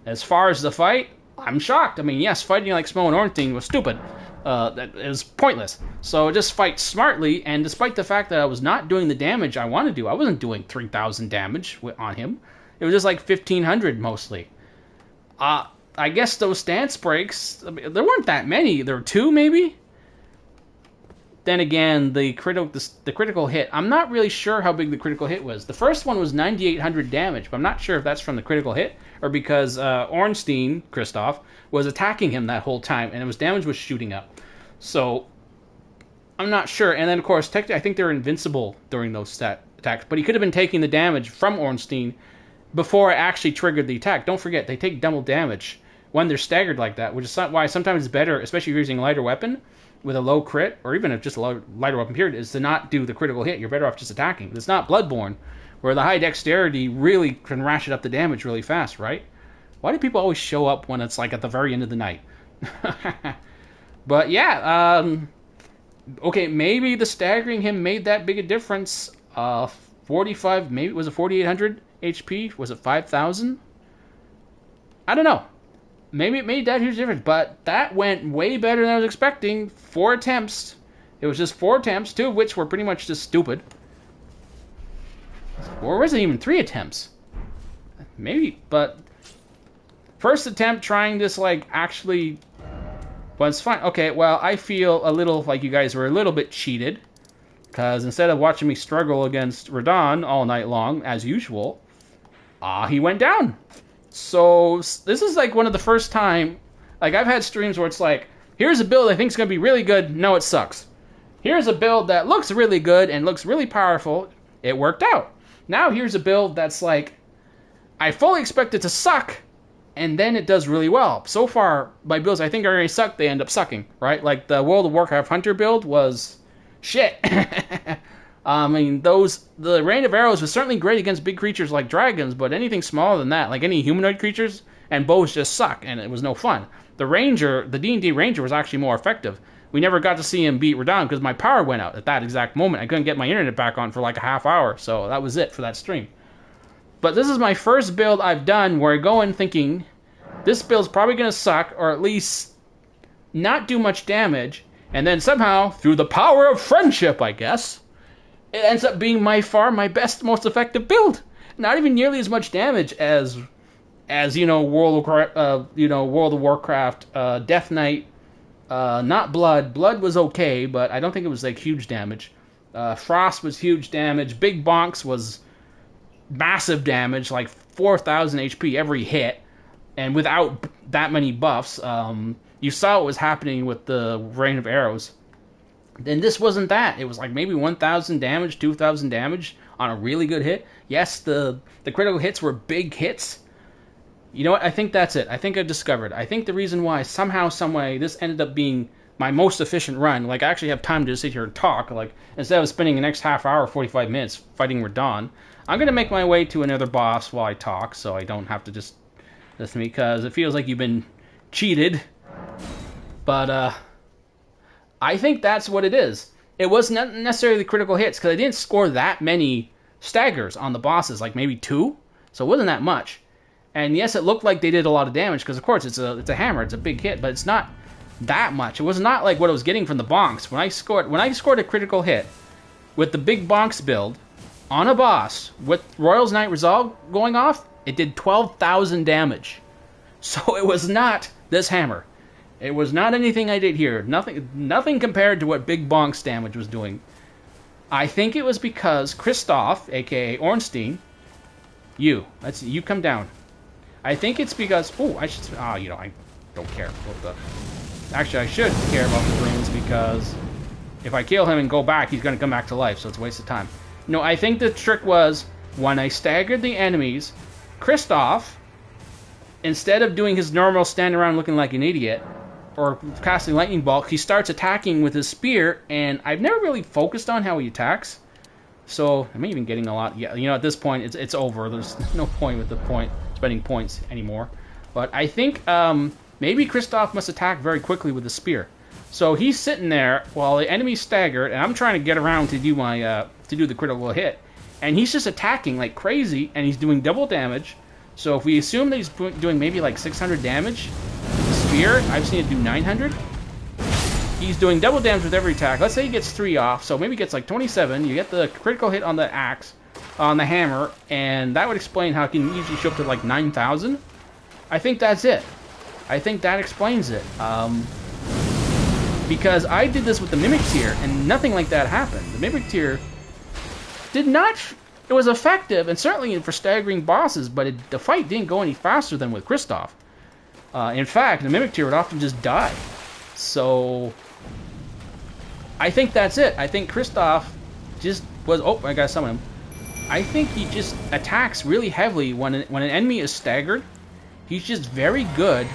as far as the fight, I'm shocked. I mean, yes, fighting like SMOUGH and Ornstein was stupid. It was pointless. So just fight smartly, and despite the fact that I was not doing the damage I want to do, I wasn't doing 3,000 damage on him. It was just like 1,500 mostly. I guess those stance breaks, I mean, there weren't that many. There were 2, maybe? Then again, the critical hit, I'm not really sure how big the critical hit was. The first one was 9,800 damage, but I'm not sure if that's from the critical hit or because Ornstein, Kristoff, was attacking him that whole time, and his damage was shooting up. So, I'm not sure. And then, of course, technically, I think they're invincible during those attacks, but he could have been taking the damage from Ornstein before it actually triggered the attack. Don't forget, they take double damage when they're staggered like that, which is why sometimes it's better, especially if you're using a lighter weapon, with a low crit, or even if just a lighter weapon period, is to not do the critical hit. You're better off just attacking. It's not Bloodborne, where the high dexterity really can ratchet up the damage really fast, right? Why do people always show up when it's like at the very end of the night? But yeah, okay, maybe the staggering him made that big a difference. 45, maybe, was it 4,800 HP? Was it 5,000? I don't know. Maybe it made that huge difference, but that went way better than I was expecting. 4 attempts. It was just 4 attempts, 2 of which were pretty much just stupid. Or was it even 3 attempts? Maybe, but... First attempt trying this, like, actually... Well, it's fine. Okay, well, I feel a little like you guys were a little bit cheated. Because instead of watching me struggle against Radahn all night long, as usual, he went down. So, this is like one of the first time, like I've had streams where it's like, here's a build I think is going to be really good, no it sucks. Here's a build that looks really good and looks really powerful, it worked out. Now here's a build that's like, I fully expect it to suck, and then it does really well. So far, my builds I think already suck, they end up sucking, right? Like the World of Warcraft Hunter build was shit. I mean, the rain of arrows was certainly great against big creatures like dragons, but anything smaller than that, like any humanoid creatures, and bows just suck, and it was no fun. The D&D Ranger was actually more effective, we never got to see him beat Radahn because my power went out at that exact moment. I couldn't get my internet back on for like a half hour, so that was it for that stream. But this is my first build I've done where I go in thinking, this build's probably going to suck, or at least not do much damage, and then somehow, through the power of friendship, I guess, it ends up being by far my best, most effective build. Not even nearly as much damage as World of Warcraft, Death Knight, not Blood. Blood was okay, but I don't think it was like huge damage. Frost was huge damage. Big Bonks was massive damage, like 4,000 HP every hit, and without that many buffs. You saw what was happening with the Rain of Arrows. Then this wasn't that. It was like maybe 1,000 damage, 2,000 damage on a really good hit. Yes, the critical hits were big hits. You know what? I think that's it. I think I've discovered. I think the reason why somehow, someway, this ended up being my most efficient run. Like, I actually have time to sit here and talk. Like, instead of spending the next half hour, 45 minutes fighting Radahn, I'm going to make my way to another boss while I talk, so I don't have to just listen to me, because it feels like you've been cheated. But, I think that's what it is. It wasn't necessarily the critical hits, because I didn't score that many staggers on the bosses, like maybe 2, so it wasn't that much. And yes, it looked like they did a lot of damage, because of course it's a hammer, it's a big hit, but it's not that much. It was not like what I was getting from the bonks. When I scored a critical hit with the big bonks build on a boss with Royal's Night Resolve going off, it did 12,000 damage. So it was not this hammer. It was not anything I did here. Nothing compared to what big bonks damage was doing. I think it was because Kristoff, aka Ornstein, you come down. I think it's because I don't care about the. Actually, I should care about the runes, because if I kill him and go back, he's gonna come back to life, so it's a waste of time. No, I think the trick was when I staggered the enemies, Kristoff, instead of doing his normal stand around looking like an idiot or casting lightning bolt, he starts attacking with his spear, and I've never really focused on how he attacks. So I'm even getting a lot. Yeah, at this point it's over. There's no point with spending points anymore. But I think maybe Kristoff must attack very quickly with the spear. So he's sitting there while the enemy's staggered, and I'm trying to get around to do the critical hit, and he's just attacking like crazy, and he's doing double damage. So if we assume that he's doing maybe like 600 damage, the spear, I've seen it do 900. He's doing double damage with every attack. Let's say he gets 3 off, so maybe he gets like 27. You get the critical hit on the axe, on the hammer, and that would explain how it can usually show up to like 9,000. I think that's it. I think that explains it. Because I did this with the Mimic Tier, and nothing like that happened. The Mimic Tier did not... It was effective, and certainly for staggering bosses, but the fight didn't go any faster than with Kristoff. In fact, the Mimic Tier would often just die. So... I think that's it. I think Kristoff just was... Oh, I gotta summon him. I think he just attacks really heavily when an enemy is staggered. He's just very good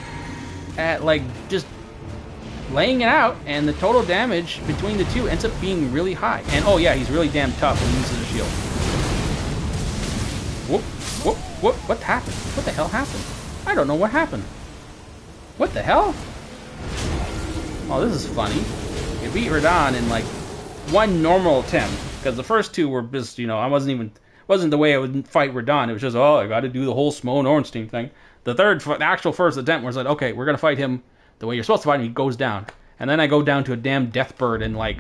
at, like, just laying it out, and the total damage between the two ends up being really high. And, oh yeah, he's really damn tough when he uses a shield. Whoop, what happened? What the hell happened? I don't know what happened. What the hell? Oh, this is funny. You beat Radahn in, like, one normal attempt, because the first two were just, wasn't the way I would fight Radahn. It was just, I gotta do the whole SMOUGH and ORNSTEIN thing. The actual first attempt was like, okay, we're gonna fight him the way you're supposed to fight him. He goes down, and then I go down to a damn death bird in like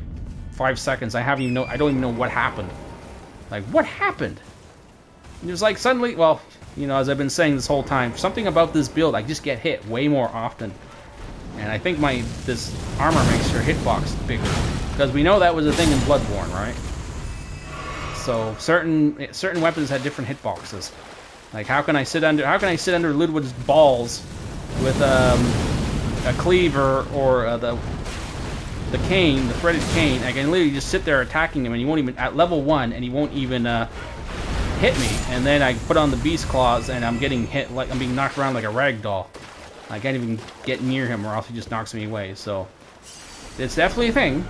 5 seconds. I don't even know what happened. Like, what happened? It was like suddenly, well, as I've been saying this whole time, something about this build, I just get hit way more often, and I think this armor makes your hitbox bigger, because we know that was a thing in Bloodborne, right? So certain weapons had different hitboxes. Like, how can I sit under Ludwig's balls with a cleaver or the cane, the threaded cane? I can literally just sit there attacking him, and he won't even, at level 1, and he won't even hit me. And then I put on the beast claws, and I'm getting hit, like I'm being knocked around like a rag doll. I can't even get near him, or else he just knocks me away. So it's definitely a thing.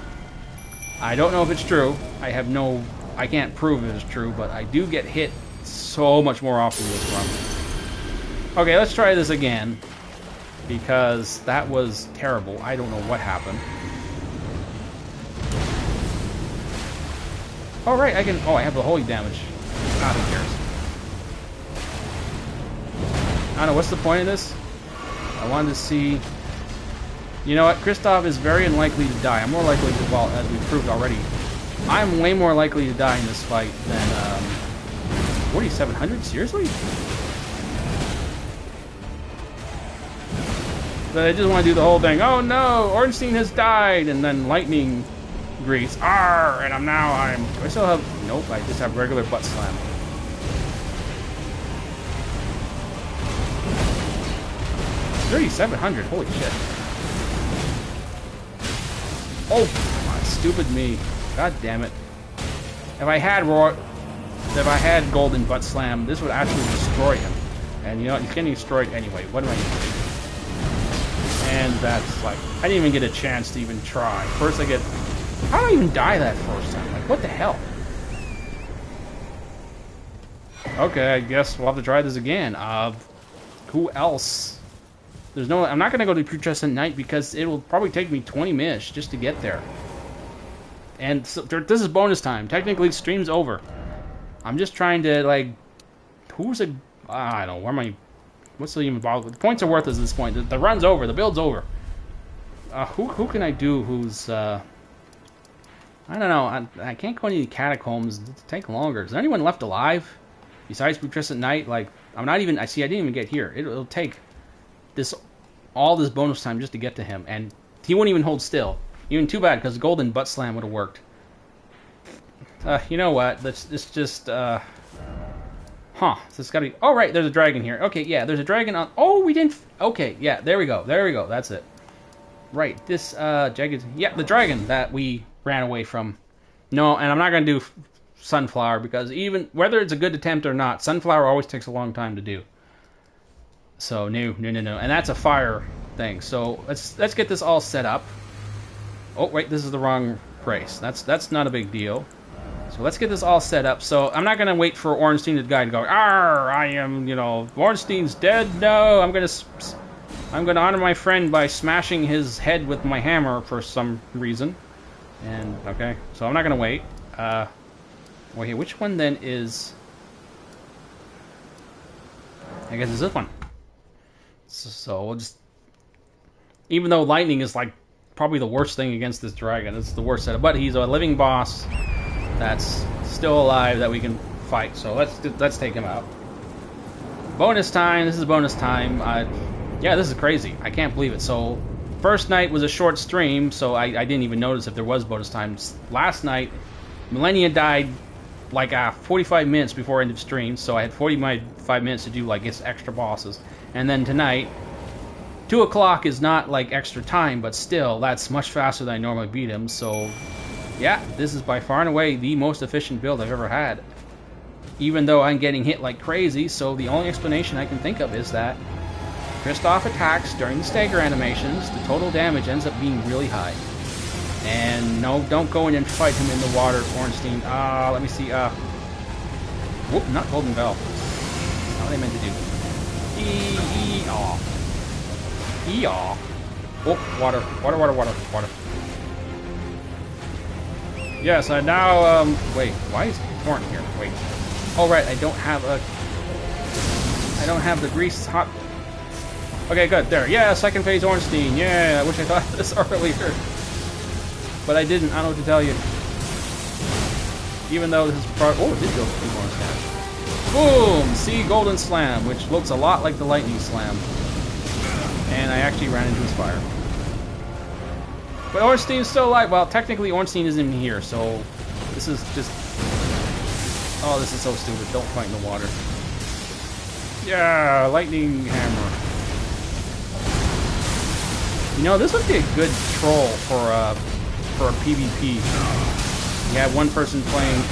I don't know if it's true. I can't prove if it's true, but I do get hit so much more often with this run. Okay, let's try this again, because that was terrible. I don't know what happened. Oh, right, I can... Oh, I have the holy damage. Ah, who cares? I don't know, what's the point of this? I wanted to see... You know what? Kristoff is very unlikely to die. I'm more likely to... Well, as we proved already, I'm way more likely to die in this fight than... 4,700? Seriously? But I just want to do the whole thing. Oh no! Ornstein has died! And then lightning grease. Arr! And do I still have... Nope, I just have regular butt slam. $3,700, holy shit. Oh, stupid me. God damn it. If I had golden butt slam, this would actually destroy him. And you know what, he's getting destroyed anyway. What am I doing? And that's like, I didn't even get a chance to even try. First I get... How did I even die that first time? Like, what the hell? Okay, I guess we'll have to try this again. Who else? There's no... I'm not going to go to Putrescent Night because it will probably take me 20 minutes just to get there. And so, this is bonus time. Technically, the stream's over. I'm just trying to, like... Who's a... I don't know, where am I... What's the even bother? The points are worthless at this point. The run's over. The build's over. Who can I do who's... I don't know. I can't go into the catacombs. It'll take longer. Is there anyone left alive? Besides Putrescent Night? Like, I'm not even... I didn't even get here. It'll take all this bonus time just to get to him. And he wouldn't even hold still. Even too bad, because Golden Butt Slam would have worked. You know what? Let's just... Huh. So it's gotta be... Oh, right. There's a dragon here. Okay, yeah. There's a dragon on... Oh, we didn't... Okay, yeah. There we go. There we go. That's it. Right. This, jagged... Yeah, the dragon that we ran away from. No, and I'm not gonna do Sunflower, because even... Whether it's a good attempt or not, Sunflower always takes a long time to do. So, no. And that's a fire thing. So, let's get this all set up. Oh, wait. This is the wrong race. That's not a big deal. So let's get this all set up. So I'm not going to wait for Ornstein the guy to go, "Arr, I am, you know, Ornstein's dead." No, I'm going to honor my friend by smashing his head with my hammer for some reason. And, okay, so I'm not going to wait. Wait, which one then is... I guess it's this one. So we'll just... Even though lightning is, like, probably the worst thing against this dragon. It's the worst setup. But he's a living boss that's still alive that we can fight. So let's take him out. Bonus time. This is bonus time. Yeah, this is crazy. I can't believe it. So first night was a short stream, so I didn't even notice if there was bonus time. Last night, Millennia died like 45 minutes before end of stream, so I had 45 minutes to do, like, guess extra bosses. And then tonight, 2 o'clock is not like extra time, but still, that's much faster than I normally beat him. So yeah, this is by far and away the most efficient build I've ever had. Even though I'm getting hit like crazy, so the only explanation I can think of is that Kristoff attacks during the stagger animations, the total damage ends up being really high. And no, don't go in and fight him in the water, Ornstein. Let me see, whoop, not Golden Bell. That's not what I meant to do. Aw. Oh, water. Yes, I now, wait, why is Thorn here? Wait. Oh, right, I don't have the grease hot... Okay, good, there. Yeah, second phase Ornstein. Yeah, I wish I thought of this earlier. But I didn't, I don't know what to tell you. Even though this is oh, it did go for 2 more stabs. Boom! See, Golden Slam, which looks a lot like the Lightning Slam. And I actually ran into his fire. But Ornstein's still alive. Well, technically Ornstein isn't even here, so this is just... Oh, this is so stupid. Don't fight in the water. Yeah, Lightning Hammer. You know, this would be a good troll for a PvP. You have one person playing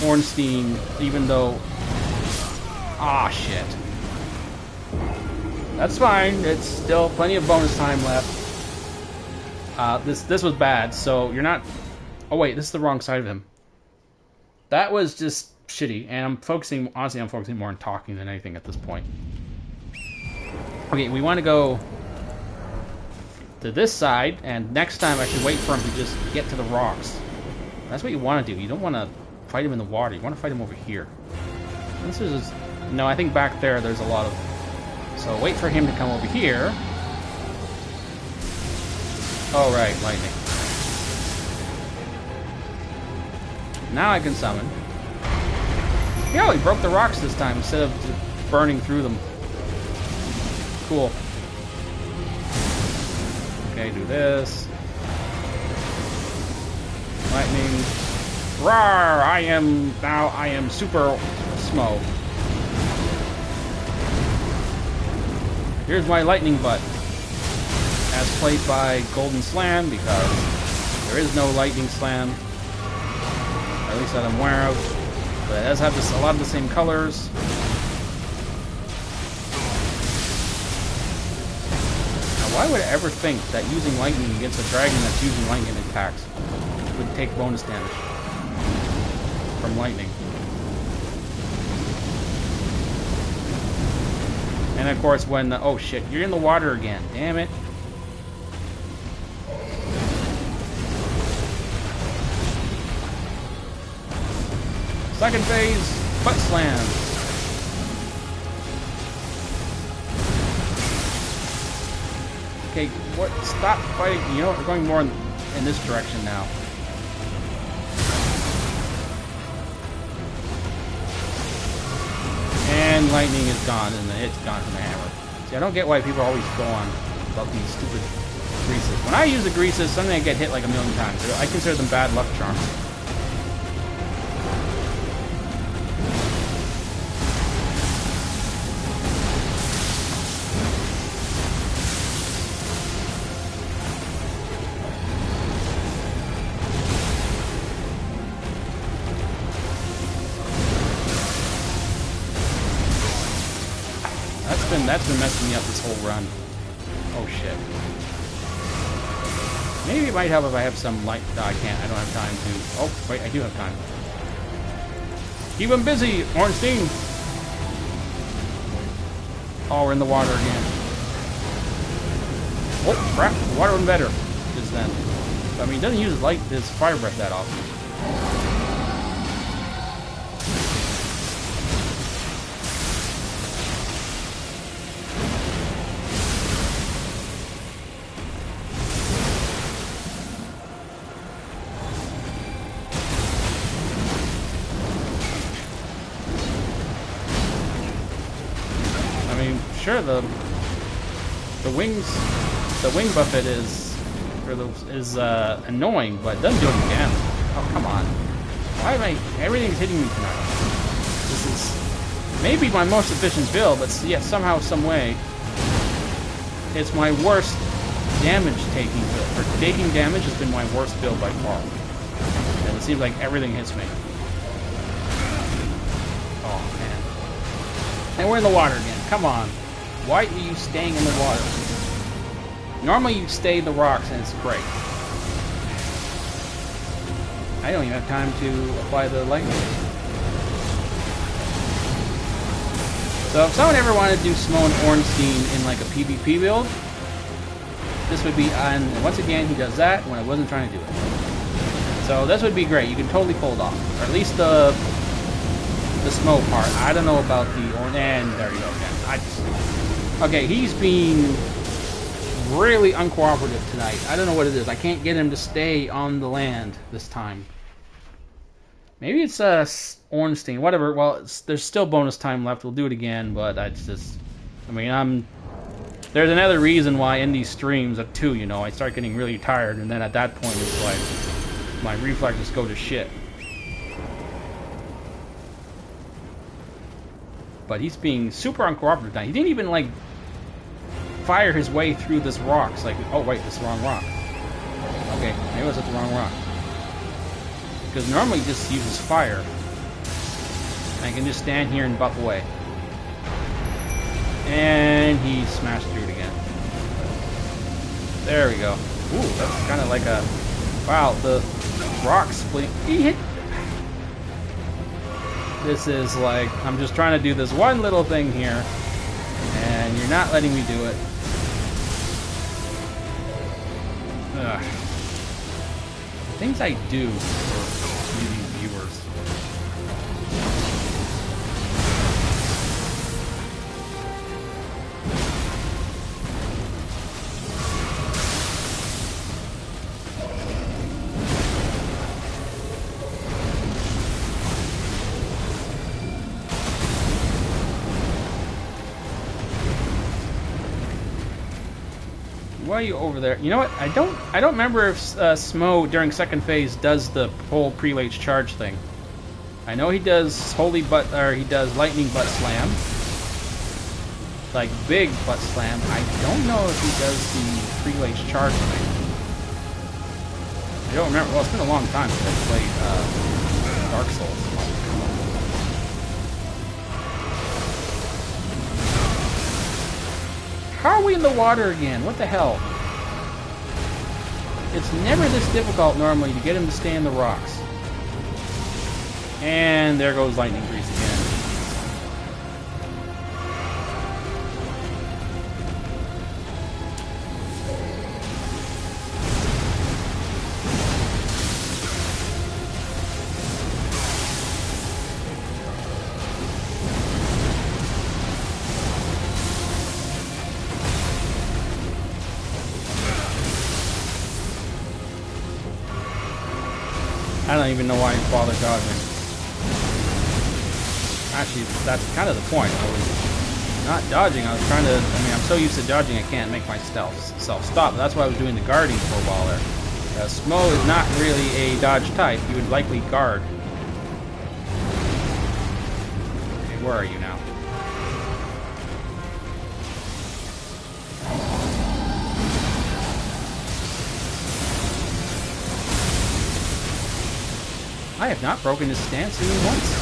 Ornstein, even though... Ah, shit. That's fine. It's still plenty of bonus time left. This was bad, so you're not... Oh, wait, this is the wrong side of him. That was just shitty, and I'm focusing... Honestly, I'm focusing more on talking than anything at this point. Okay, we want to go to this side, and next time I should wait for him to just get to the rocks. That's what you want to do. You don't want to fight him in the water. You want to fight him over here. This is just, no, I think back there's a lot of... So wait for him to come over here. Oh, right, lightning. Now I can summon. Yeah, he broke the rocks this time instead of just burning through them. Cool. Okay, do this. Lightning. Rawr! I am super SMOUGH. Here's my lightning butt. As played by Golden Slam, because there is no lightning slam. Or at least that I'm aware of. But it does have a lot of the same colors. Now, why would I ever think that using lightning against a dragon that's using lightning attacks would take bonus damage from lightning? And of course, when the, oh shit, you're in the water again. Damn it. Second phase, butt slam. Okay, what? Stop fighting. You know what? We're going more in this direction now. And lightning is gone, and it's gone from the hammer. See, I don't get why people always go on about these stupid greases. When I use the greases, suddenly I get hit like a million times. I consider them bad luck charms. That's been messing me up this whole run. Oh shit. Maybe it might help if I have some light. No, I can't. I don't have time to. Oh, wait, I do have time. Keep him busy, ORNSTEIN! Oh, we're in the water again. Oh, crap. The water went better just then. I mean, he doesn't use his fire breath that often. Sure, the wing buffet is annoying, but it doesn't do it again. Oh, come on! Why am I? Everything's hitting me tonight. This is maybe my most efficient build, but yeah, somehow, some way, it's my worst damage taking build. For taking damage, has been my worst build by far, and it seems like everything hits me. Oh man! And we're in the water again. Come on. Why are you staying in the water? Normally you stay in the rocks and it's great. I don't even have time to apply the lightning. So if someone ever wanted to do SMOUGH and ORNSTEIN in like a PvP build, this would be, and once again he does that when I wasn't trying to do it. So this would be great. You can totally pull it off. Or at least the SMOUGH part. I don't know about the and there you go again. Okay, he's being really uncooperative tonight. I don't know what it is. I can't get him to stay on the land this time. Maybe it's ORNSTEIN, whatever. Well, there's still bonus time left. We'll do it again, but that's just... I mean, there's another reason why in these streams at 2, you know, I start getting really tired, and then at that point it's like my reflexes go to shit. But he's being super uncooperative now. He didn't even, like, fire his way through this rock. It's like, oh, wait, this is the wrong rock. Okay, maybe I was at the wrong rock. Because normally he just uses fire. And I can just stand here and buff away. And he smashed through it again. There we go. Ooh, that's kind of like a... Wow, the rock split. He hit... This is like, I'm just trying to do this one little thing here, and you're not letting me do it. Ugh. Things I do for these viewers. why are you over there? You know what? I don't remember if SMOUGH during second phase does the whole prelate's charge thing. I know he does he does lightning butt slam, like big butt slam. I don't know if he does the prelate's charge thing. I don't remember. Well, it's been a long time since I played Dark Souls. How are we in the water again? What the hell? It's never this difficult normally to get him to stay in the rocks. And there goes lightning grease again. I don't even know why I bothered dodging. Actually, that's kind of the point. I was not dodging. I was trying to... I mean, I'm so used to dodging I can't make myself stop. That's why I was doing the guarding for a while there. SMOUGH is not really a dodge type. You would likely guard. Okay, where are you now? I have not broken his stance even once.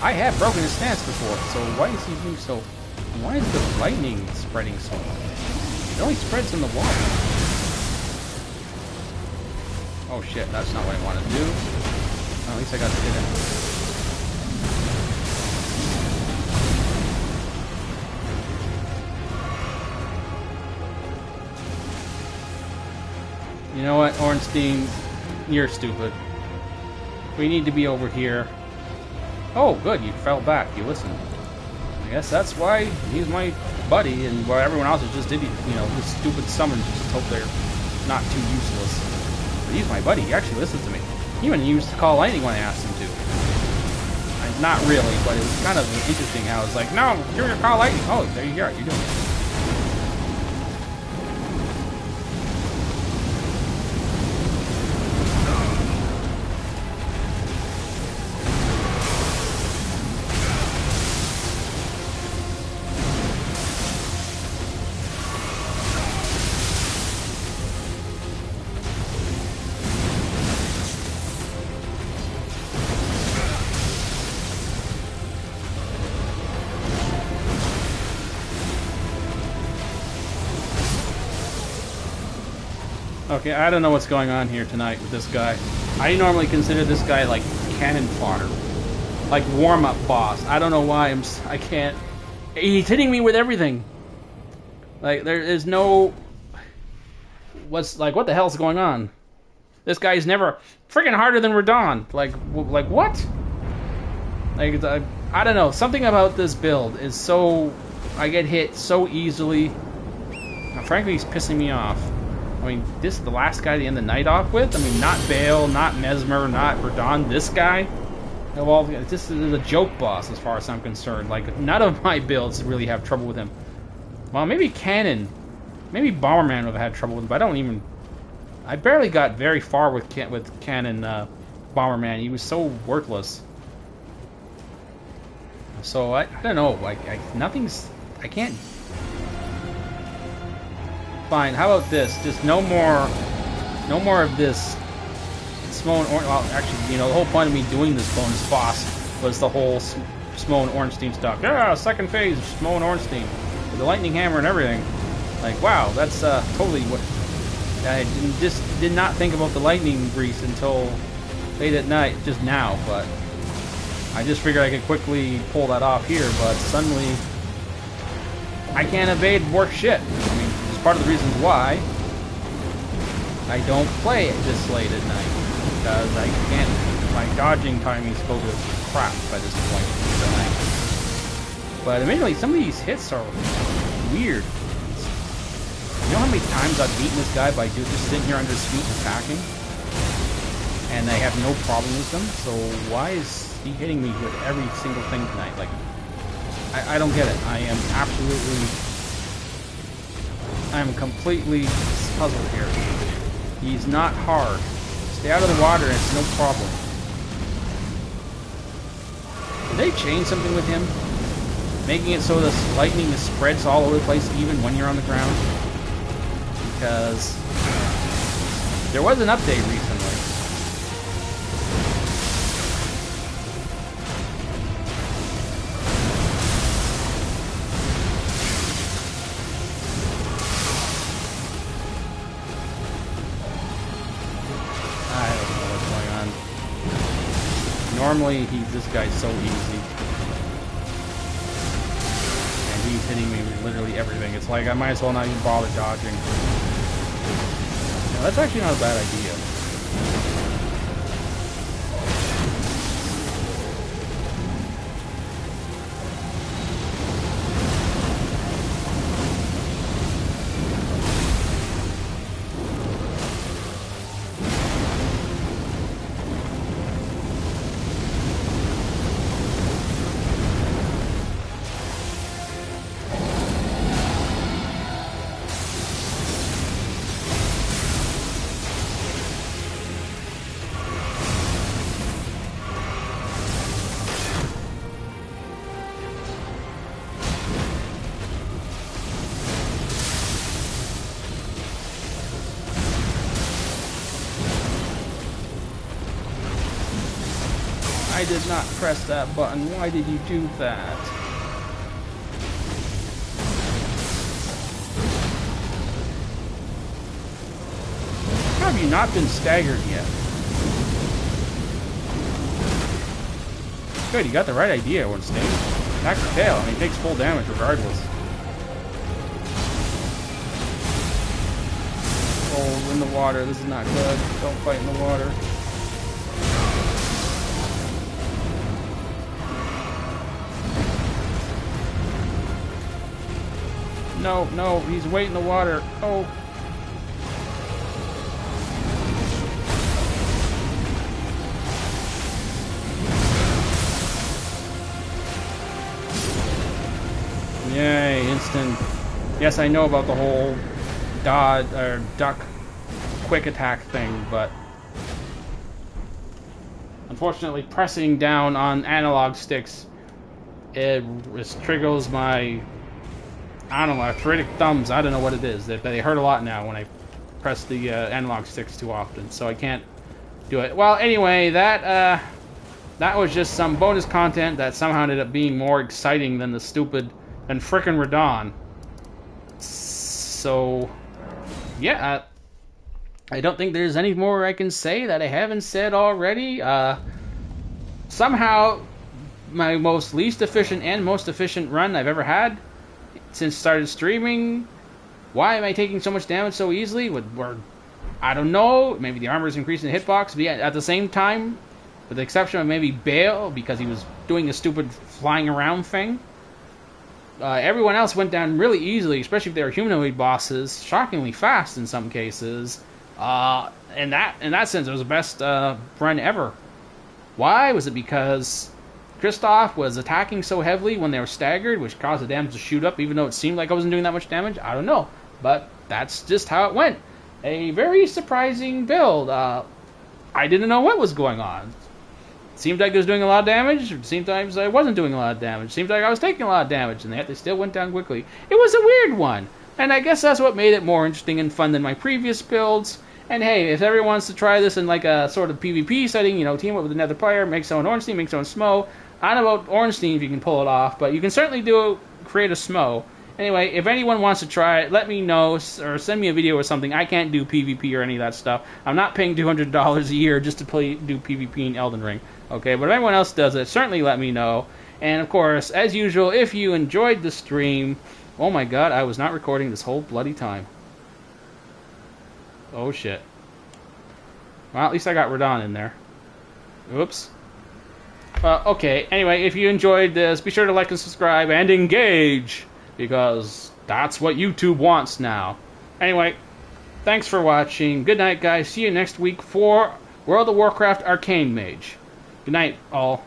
I have broken his stance before, so why is he being so... Why is the lightning spreading so much? It only spreads in the water. Oh shit, that's not what I want to do. Oh, at least I got to hit him. You know what, Ornstein? You're stupid. We need to be over here. Oh, good, you fell back. You listened. I guess that's why he's my buddy, and why everyone else is just idiot. You know, this stupid summons just hope they're not too useless. But he's my buddy. He actually listens to me. He even used to call lightning when I asked him to. Not really, but it was kind of interesting how I was like, no, you're gonna call lightning. Oh, there you are. You're doing it. Okay, I don't know what's going on here tonight with this guy. I normally consider this guy like cannon fodder, like warm-up boss. I don't know why I can't. He's hitting me with everything. Like there is no. What the hell's going on? This guy's never freaking harder than Radon. Like what? Like I don't know. Something about this build is so. I get hit so easily. Frankly, he's pissing me off. I mean, this is the last guy to end the night off with? I mean, not Bale, not Mesmer, not Radon, this guy? Well, this is a joke boss as far as I'm concerned. Like, none of my builds really have trouble with him. Well, maybe Cannon. Maybe Bomberman would have had trouble with him, but I don't even... I barely got very far with Cannon Bomberman. He was so worthless. So, I don't know. Nothing's... I can't... Fine. How about this? Just no more of this. SMOUGH and well, actually, you know, the whole point of me doing this bonus boss was the whole SMOUGH and Ornstein stuff. Yeah, second phase of SMOUGH and Ornstein with the lightning hammer and everything. Like, wow, that's totally what I just did not think about the lightning grease until late at night, just now. But I just figured I could quickly pull that off here. But suddenly, I can't evade worth shit. I mean, part of the reasons why I don't play it this late at night, because I can't, my dodging timing's go to crap by this point tonight. But admittedly, some of these hits are weird. You know how many times I've beaten this guy by just sitting here under his feet attacking? And I have no problem with them, so why is he hitting me with every single thing tonight? Like, I don't get it. I am absolutely... I'm completely puzzled here. He's not hard. Stay out of the water, it's no problem. Did they change something with him? Making it so the lightning spreads all over the place even when you're on the ground? Because there was an update recently. I don't know what's going on. Normally, this guy's so easy. And he's hitting me with literally everything. It's like I might as well not even bother dodging. No, that's actually not a bad idea. I did not press that button. Why did you do that? How have you not been staggered yet? Good, you got the right idea, ORNSTEIN. Attack the tail. I mean, it takes full damage regardless. Oh, in the water. This is not good. Don't fight in the water. No, no, he's waiting in the water. Oh. Yay, instant. Yes, I know about the whole dodge or duck quick attack thing, but unfortunately pressing down on analog sticks, it triggers my, I don't know, arthritic thumbs. I don't know what it is. They hurt a lot now when I press the analog sticks too often, so I can't do it. Well, anyway, that was just some bonus content that somehow ended up being more exciting than the stupid and frickin' Radon. So, yeah, I don't think there's any more I can say that I haven't said already. Somehow, my most least efficient and most efficient run I've ever had since started streaming. Why am I taking so much damage so easily? I don't know. Maybe the armor is increasing the hitbox. But at the same time, with the exception of maybe Bale, because he was doing a stupid flying around thing, everyone else went down really easily, especially if they were humanoid bosses, shockingly fast in some cases. In that sense, it was the best run ever. Why? Was it because Kristoff was attacking so heavily when they were staggered, which caused the damage to shoot up, even though it seemed like I wasn't doing that much damage? I don't know. But that's just how it went. A very surprising build. I didn't know what was going on. It seemed like I was doing a lot of damage. Sometimes I wasn't doing a lot of damage. It seemed like I was taking a lot of damage, and they still went down quickly. It was a weird one. And I guess that's what made it more interesting and fun than my previous builds. And hey, if everyone wants to try this in like a sort of PvP setting, you know, team up with another player, make someone ORNSTEIN, make someone SMOUGH. I don't know about ORNSTEIN if you can pull it off, but you can certainly create a SMOUGH. Anyway, if anyone wants to try it, let me know, or send me a video or something. I can't do PvP or any of that stuff. I'm not paying $200 a year just to do PvP in Elden Ring. Okay, but if anyone else does it, certainly let me know. And of course, as usual, if you enjoyed the stream, oh my god, I was not recording this whole bloody time. Oh shit. Well, at least I got Radon in there. Oops. Okay, anyway, if you enjoyed this, be sure to like and subscribe and engage, because that's what YouTube wants now. Anyway, thanks for watching. Good night, guys. See you next week for World of Warcraft Arcane Mage. Good night, all.